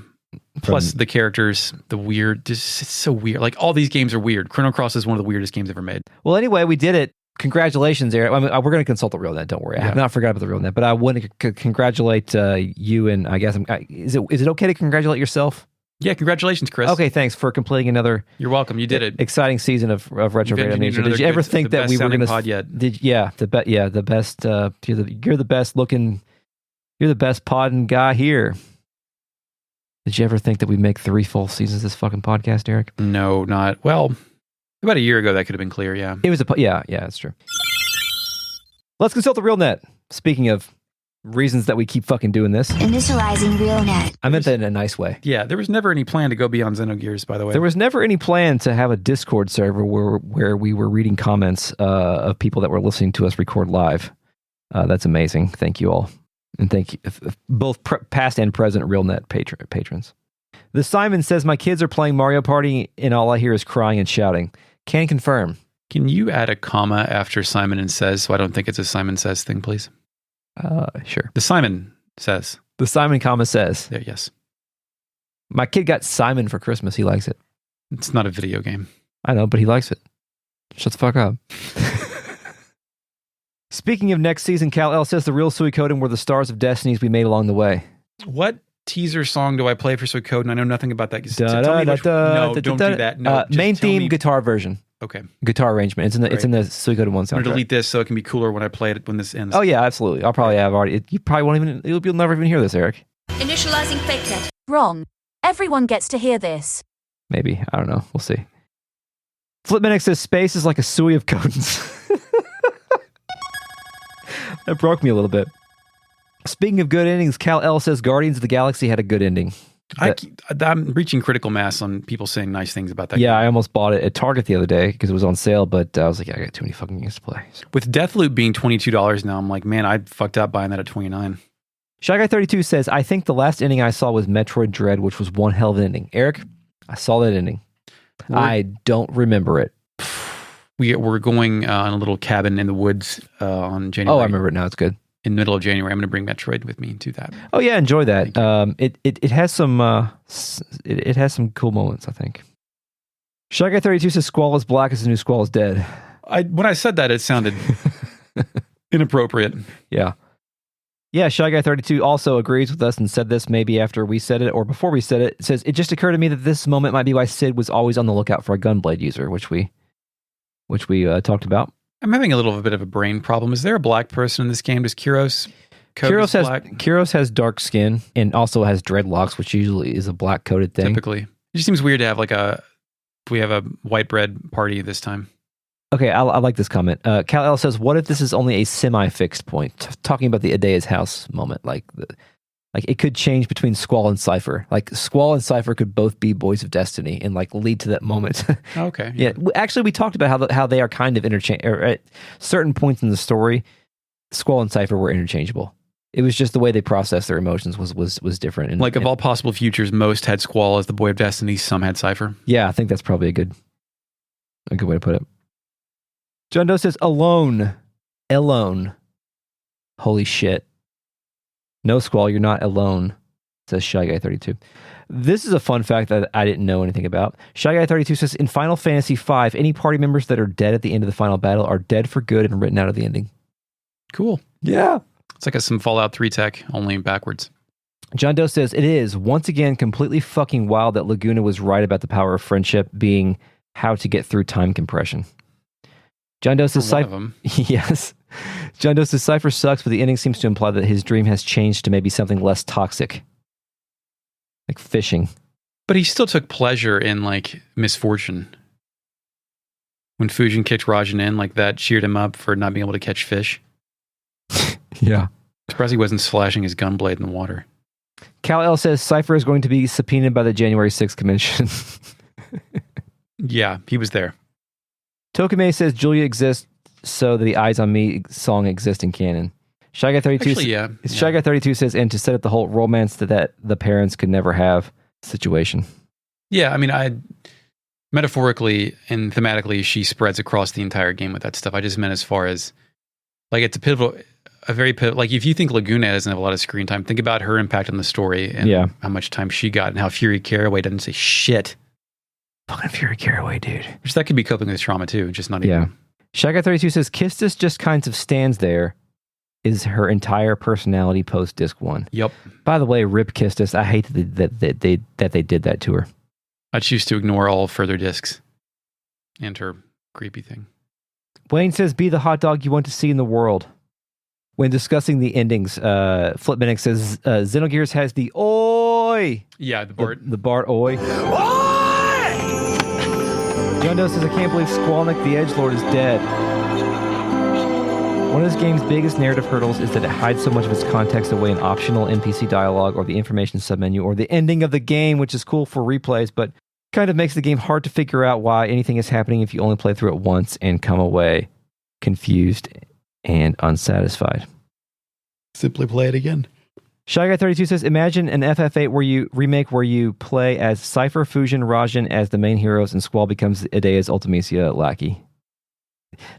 [SPEAKER 1] Plus the characters, the weird, it's so weird. Like all these games are weird. Chrono Cross is one of the weirdest games ever made.
[SPEAKER 2] Well, anyway, we did it. Congratulations, Eric. I mean, we're going to consult the RealNet. Don't worry. I have not forgot about the RealNet, but I want to congratulate you. And I guess is it okay to congratulate yourself?
[SPEAKER 1] Yeah, congratulations, Chris.
[SPEAKER 2] Okay, thanks for completing another.
[SPEAKER 1] You're welcome. You did it.
[SPEAKER 2] Exciting season of Retrograde Amnesia. Did you ever think that we were going to?
[SPEAKER 1] Pod yet?
[SPEAKER 2] The best. You're the best looking. You're the best podding guy here. Did you ever think that we'd make 3 full seasons of this fucking podcast, Eric?
[SPEAKER 1] No, not well. About a year ago, that could have been clear. Yeah,
[SPEAKER 2] it was yeah, that's true. Let's consult the RealNet. Speaking of reasons that we keep fucking doing this.
[SPEAKER 6] Initializing RealNet.
[SPEAKER 2] I meant that in a nice way.
[SPEAKER 1] Yeah, there was never any plan to go beyond Xenogears, by the way.
[SPEAKER 2] There was never any plan to have a Discord server where we were reading comments of people that were listening to us record live. That's amazing. Thank you all. And thank you, both past and present RealNet patrons. The Simon says, my kids are playing Mario Party and all I hear is crying and shouting. Can confirm.
[SPEAKER 1] Can you add a comma after Simon and Says so I don't think it's a Simon Says thing, please?
[SPEAKER 2] Sure.
[SPEAKER 1] The Simon Says.
[SPEAKER 2] The Simon comma says.
[SPEAKER 1] There, yes.
[SPEAKER 2] My kid got Simon for Christmas. He likes it.
[SPEAKER 1] It's not a video game.
[SPEAKER 2] I know, but he likes it. Shut the fuck up. Speaking of next season, Cal L says the real Suikoden were the stars of destinies we made along the way.
[SPEAKER 1] What teaser song do I play for Suikoden? I know nothing about that. No, don't do that. No,
[SPEAKER 2] main theme guitar version.
[SPEAKER 1] Okay.
[SPEAKER 2] Guitar arrangement. It's in the Suikoden 1 soundtrack.
[SPEAKER 1] I'm gonna delete this so it can be cooler when I play it when this ends.
[SPEAKER 2] Oh yeah, absolutely. I'll probably have already. You probably won't even. You'll never even hear this, Eric.
[SPEAKER 3] Initializing fakenet. Wrong. Everyone gets to hear this.
[SPEAKER 2] Maybe. I don't know. We'll see. Flipmanic says space is like a sui of Codens. That broke me a little bit. Speaking of good endings, Cal L says Guardians of the Galaxy had a good ending.
[SPEAKER 1] I'm reaching critical mass on people saying nice things about that.
[SPEAKER 2] Yeah,
[SPEAKER 1] game.
[SPEAKER 2] I almost bought it at Target the other day because it was on sale, but I was like, I got too many fucking games to play.
[SPEAKER 1] With Deathloop being $22 now, I'm like, man, I fucked up buying that at $29.
[SPEAKER 2] Shy Guy 32 says, I think the last ending I saw was Metroid Dread, which was one hell of an ending. Eric, I saw that ending. I don't remember it.
[SPEAKER 1] We're going on a little cabin in the woods on January.
[SPEAKER 2] Oh, I remember it now. It's good.
[SPEAKER 1] In the middle of January, I'm going to bring Metroid with me to that.
[SPEAKER 2] Oh yeah, enjoy that. It has some it has some cool moments, I think. Shy Guy 32 says Squall is black as the new Squall is dead.
[SPEAKER 1] When I said that, it sounded inappropriate.
[SPEAKER 2] Yeah. Yeah, Shy Guy 32 also agrees with us and said this maybe after we said it or before we said it. It says, it just occurred to me that this moment might be why Sid was always on the lookout for a gunblade user, which we talked about.
[SPEAKER 1] I'm having a little bit of a brain problem. Is there a black person in this game? Does Kyros
[SPEAKER 2] has dark skin and also has dreadlocks, which usually is a black coated thing.
[SPEAKER 1] Typically. It just seems weird to have we have a white bread party this time.
[SPEAKER 2] Okay, I like this comment. Cal L says, what if this is only a semi-fixed point? Talking about the Adea's house moment. Like it could change between Squall and Cypher. Like Squall and Cypher could both be boys of destiny and like lead to that moment.
[SPEAKER 1] Okay.
[SPEAKER 2] Yeah. Actually, we talked about how they are kind of interchangeable. At certain points in the story, Squall and Cypher were interchangeable. It was just the way they processed their emotions was different. And,
[SPEAKER 1] of all possible futures, most had Squall as the boy of destiny. Some had Cypher.
[SPEAKER 2] Yeah, I think that's probably a good way to put it. John Doe says, alone. Holy shit. No, Squall, you're not alone, says Shy Guy 32. This is a fun fact that I didn't know anything about. Shy Guy 32 says, in Final Fantasy V, any party members that are dead at the end of the final battle are dead for good and written out of the ending.
[SPEAKER 1] Cool.
[SPEAKER 2] Yeah.
[SPEAKER 1] It's like some Fallout 3 tech, only backwards.
[SPEAKER 2] John Doe says, it is, once again, completely fucking wild that Laguna was right about the power of friendship being how to get through time compression. John Doe says, yes. John Doe says, Cypher sucks, but the ending seems to imply that his dream has changed to maybe something less toxic. Like fishing.
[SPEAKER 1] But he still took pleasure in, like, misfortune. When Fujin kicked Rajan in, like, that cheered him up for not being able to catch fish.
[SPEAKER 2] Yeah.
[SPEAKER 1] I'm surprised he wasn't slashing his gunblade in the water.
[SPEAKER 2] Cal L says, Cypher is going to be subpoenaed by the January 6th convention.
[SPEAKER 1] Yeah, he was there.
[SPEAKER 2] Tokime says, Julia exists so that the Eyes on Me song exists in canon. Shy Guy 32
[SPEAKER 1] Actually, yeah.
[SPEAKER 2] Shy Guy 32 says, and to set up the whole romance that the parents could never have situation.
[SPEAKER 1] Yeah, I mean, metaphorically and thematically, she spreads across the entire game with that stuff. I just meant as far as, like, it's a very pivotal, like, if you think Laguna doesn't have a lot of screen time, think about her impact on the story and how much time she got and how Fury Caraway doesn't say shit.
[SPEAKER 2] Fucking Fury Caraway, dude.
[SPEAKER 1] Which that could be coping with trauma too, just not even.
[SPEAKER 2] Yeah. Shy Guy 32 says, Kistis just kind of stands there, is her entire personality post disc 1.
[SPEAKER 1] Yep.
[SPEAKER 2] By the way, rip Kistis. I hate that they did that to her.
[SPEAKER 1] I choose to ignore all further discs and her creepy thing.
[SPEAKER 2] Wayne says, be the hot dog you want to see in the world. When discussing the endings, Flipmanic says, Xenogears has the oi.
[SPEAKER 1] Yeah, the Bart.
[SPEAKER 2] The Bart oi. John Doe says, I can't believe Squallnick the Edgelord is dead. One of this game's biggest narrative hurdles is that it hides so much of its context away in optional NPC dialogue or the information submenu or the ending of the game, which is cool for replays, but kind of makes the game hard to figure out why anything is happening if you only play through it once and come away confused and unsatisfied.
[SPEAKER 1] Simply play it again.
[SPEAKER 2] Shy Guy 32 says, imagine an FF8 where you play as Cypher, Fusion, Rajan as the main heroes, and Squall becomes Idea's Ultimecia lackey.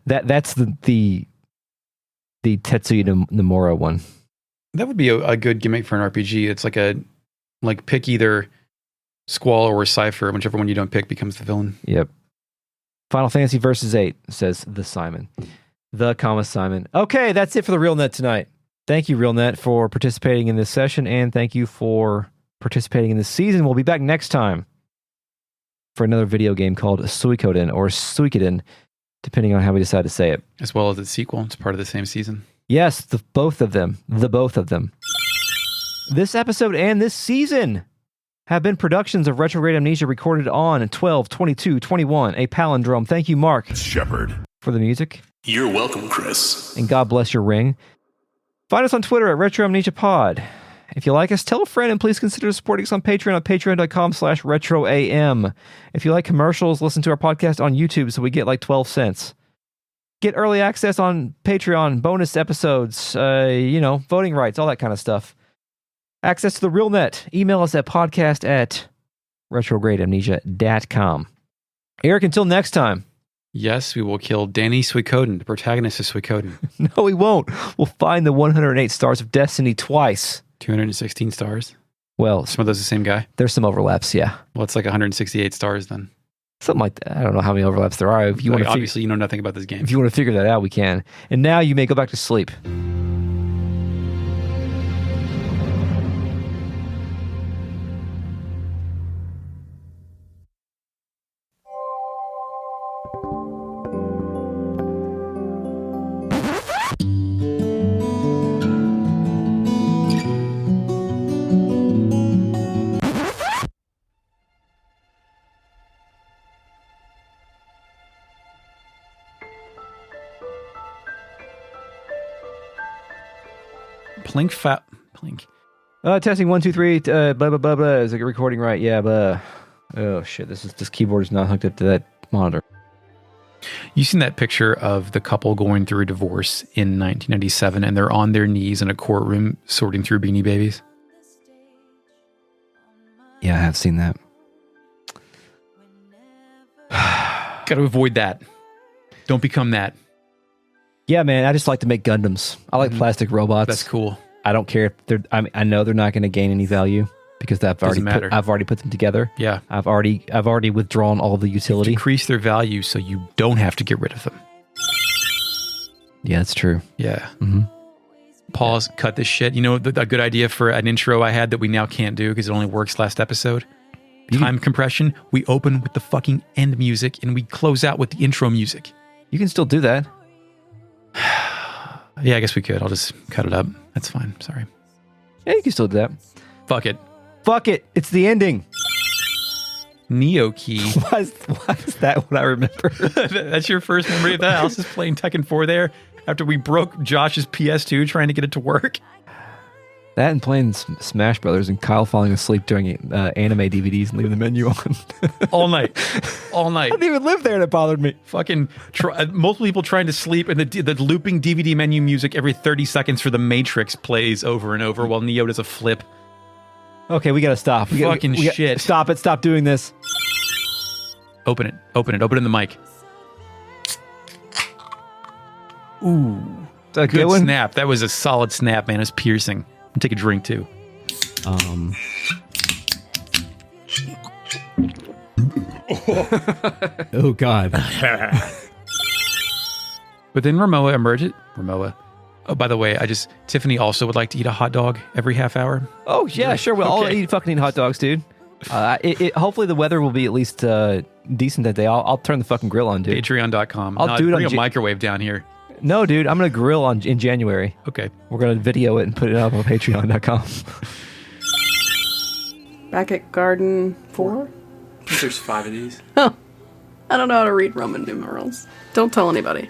[SPEAKER 2] That's the Tetsuya Nomura one.
[SPEAKER 1] That would be a good gimmick for an RPG. It's like pick either Squall or Cypher. Whichever one you don't pick becomes the villain.
[SPEAKER 2] Yep. Final Fantasy Versus 8 says the Simon. The Simon. Okay, that's it for the RealNet tonight. Thank you, RealNet, for participating in this session, and thank you for participating in this season. We'll be back next time for another video game called Suikoden or Suikoden, depending on how we decide to say it.
[SPEAKER 1] As well as its sequel. It's part of the same season.
[SPEAKER 2] Yes, the both of them. This episode and this season have been productions of Retrograde Amnesia recorded on 12/22/21, a palindrome. Thank you, Mark
[SPEAKER 6] Shepard,
[SPEAKER 2] for the music.
[SPEAKER 6] You're welcome, Chris.
[SPEAKER 2] And God bless your ring. Find us on Twitter at Retro Amnesia Pod. If you like us, tell a friend, and please consider supporting us on Patreon at patreon.com/retroam. If you like commercials, listen to our podcast on YouTube so we get like 12 cents. Get early access on Patreon, bonus episodes, voting rights, all that kind of stuff. Access to the RealNet. Email us at podcast@retrogradeamnesia.com. Eric, until next time.
[SPEAKER 1] Yes, we will kill Danny Suikoden, the protagonist of Suikoden.
[SPEAKER 2] No, we won't. We'll find the 108 stars of Destiny twice.
[SPEAKER 1] 216 stars.
[SPEAKER 2] Well,
[SPEAKER 1] Some of those the same guy?
[SPEAKER 2] There's some overlaps, yeah.
[SPEAKER 1] Well, it's like 168 stars then.
[SPEAKER 2] Something like that. I don't know how many overlaps there are. If you want to
[SPEAKER 1] obviously, you know nothing about this game.
[SPEAKER 2] If you want to figure that out, we can. And now you may go back to sleep.
[SPEAKER 1] Plink.
[SPEAKER 2] Testing 1, 2, 3. Blah blah blah blah. Is it recording right? Yeah. Blah. Oh shit! This keyboard is not hooked up to that monitor.
[SPEAKER 1] You seen that picture of the couple going through a divorce in 1997, and they're on their knees in a courtroom sorting through Beanie Babies?
[SPEAKER 2] Yeah, I have seen that.
[SPEAKER 1] Got to avoid that. Don't become that.
[SPEAKER 2] Yeah, man. I just like to make Gundams. I like plastic robots.
[SPEAKER 1] That's cool.
[SPEAKER 2] I don't care if they're. I know they're not going to gain any value because I've already put them together.
[SPEAKER 1] Yeah,
[SPEAKER 2] I've already withdrawn all of the utility.
[SPEAKER 1] Decrease their value so you don't have to get rid of them.
[SPEAKER 2] Yeah, that's true.
[SPEAKER 1] Yeah. Mm-hmm. Pause. Cut this shit. You know, a good idea for an intro I had that we now can't do because it only works last episode. Time compression. We open with the fucking end music and we close out with the intro music.
[SPEAKER 2] You can still do that.
[SPEAKER 1] Yeah, I guess we could. I'll just cut it up. That's fine. Sorry.
[SPEAKER 2] Yeah, you can still do that.
[SPEAKER 1] Fuck it.
[SPEAKER 2] Fuck it. It's the ending.
[SPEAKER 1] Neo key.
[SPEAKER 2] Why is that what I remember?
[SPEAKER 1] That's your first memory of that? I was just playing Tekken 4 there after we broke Josh's PS2 trying to get it to work.
[SPEAKER 2] That and playing Smash Brothers and Kyle falling asleep during anime DVDs and leaving the menu on.
[SPEAKER 1] All night.
[SPEAKER 2] I didn't even live there and it bothered me.
[SPEAKER 1] Fucking multiple people trying to sleep and the looping DVD menu music every 30 seconds for The Matrix plays over and over while Neo does a flip.
[SPEAKER 2] Okay, we gotta stop.
[SPEAKER 1] Shit.
[SPEAKER 2] Stop it. Stop doing this.
[SPEAKER 1] Open it. Open in the mic. Ooh. Good snap. That was a solid snap, man. It was piercing. I'll take a drink too.
[SPEAKER 2] Oh God.
[SPEAKER 1] But then Romoa. Oh, by the way, Tiffany also would like to eat a hot dog every half hour.
[SPEAKER 2] Oh yeah, sure. Well,
[SPEAKER 1] Okay.
[SPEAKER 2] I'll fucking eat hot dogs, dude. Hopefully the weather will be at least decent that day. I'll turn the fucking grill on, dude.
[SPEAKER 1] Patreon.com.
[SPEAKER 2] I'll do it on
[SPEAKER 1] bring a microwave down here.
[SPEAKER 2] No, dude, I'm gonna grill in January.
[SPEAKER 1] Okay.
[SPEAKER 2] We're gonna video it and put it up on Patreon.com.
[SPEAKER 7] Back at Garden 4?
[SPEAKER 1] There's 5 of these.
[SPEAKER 7] Oh, I don't know how to read Roman numerals. Don't tell anybody.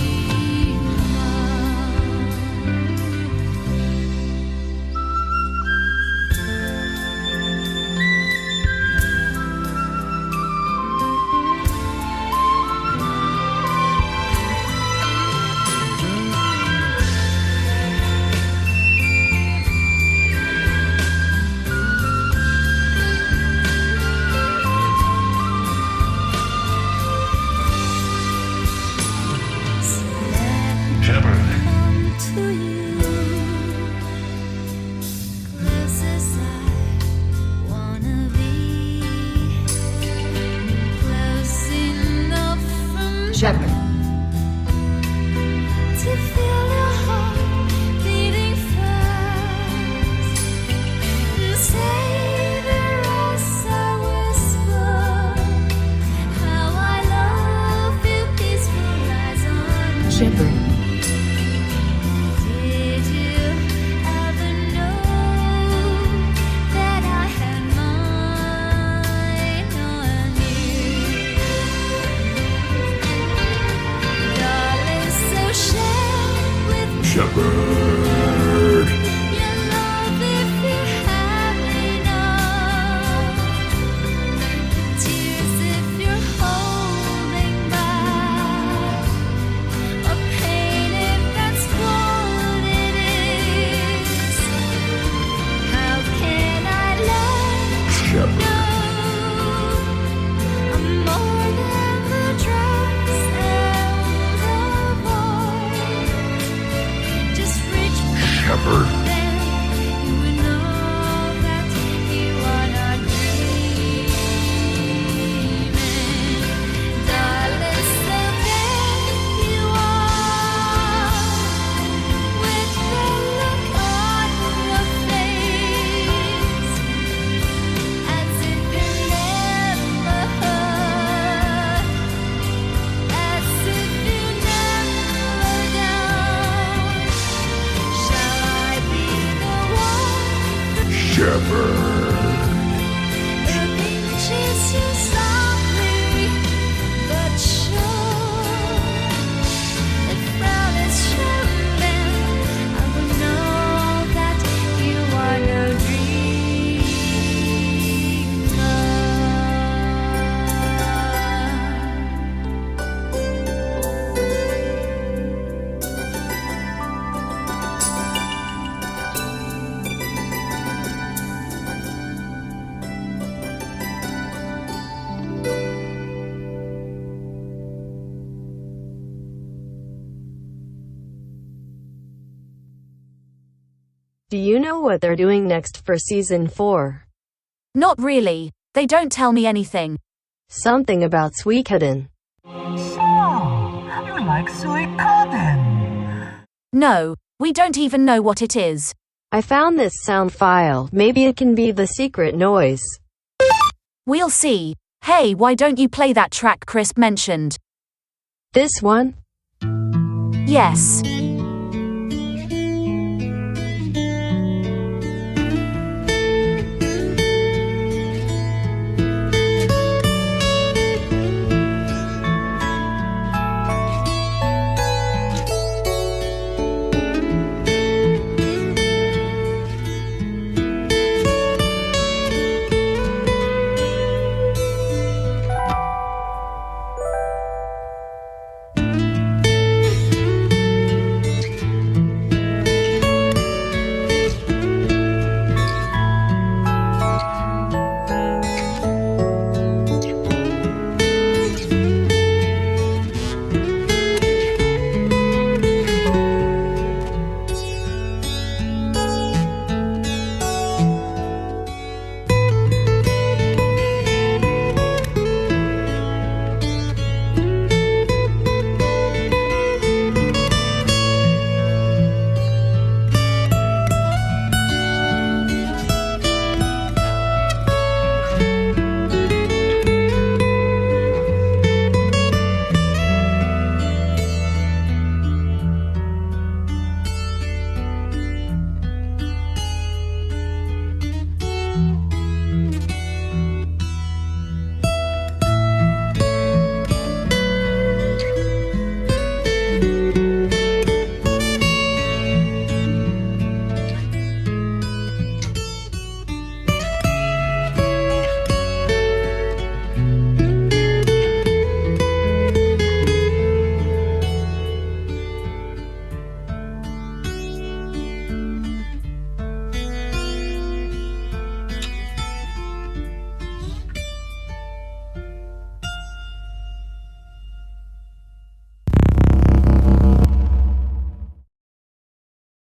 [SPEAKER 4] Shepherd.
[SPEAKER 8] To feel your heart beating fast. Savor as I whisper how I love you, peaceful as on.
[SPEAKER 4] Shepherd.
[SPEAKER 8] Did you ever know that I had mine on you? Darling, so share with me
[SPEAKER 6] Shepherd.
[SPEAKER 8] your love if you have enough. Tears if you're holding back, or pain if that's what it is. How can I let you know I'm more than the dress and the voice? Just reach
[SPEAKER 6] Shepherd.
[SPEAKER 8] then you would know that you are not dreaming. Darling, so there you are, with the look on your face, as if you never heard, as if you never down. Shall I be the one
[SPEAKER 6] Shepherd.
[SPEAKER 8] who pinches you softly but sure? If frown is trembling, I will know that you are no
[SPEAKER 9] Do you know what they're doing next for season 4?
[SPEAKER 3] Not really. They don't tell me anything.
[SPEAKER 9] Something about Suikoden.
[SPEAKER 10] You like Suikoden?
[SPEAKER 3] No, we don't even know what it is.
[SPEAKER 9] I found this sound file. Maybe it can be the secret noise.
[SPEAKER 3] We'll see. Hey, why don't you play that track Chris mentioned?
[SPEAKER 9] This one?
[SPEAKER 3] Yes.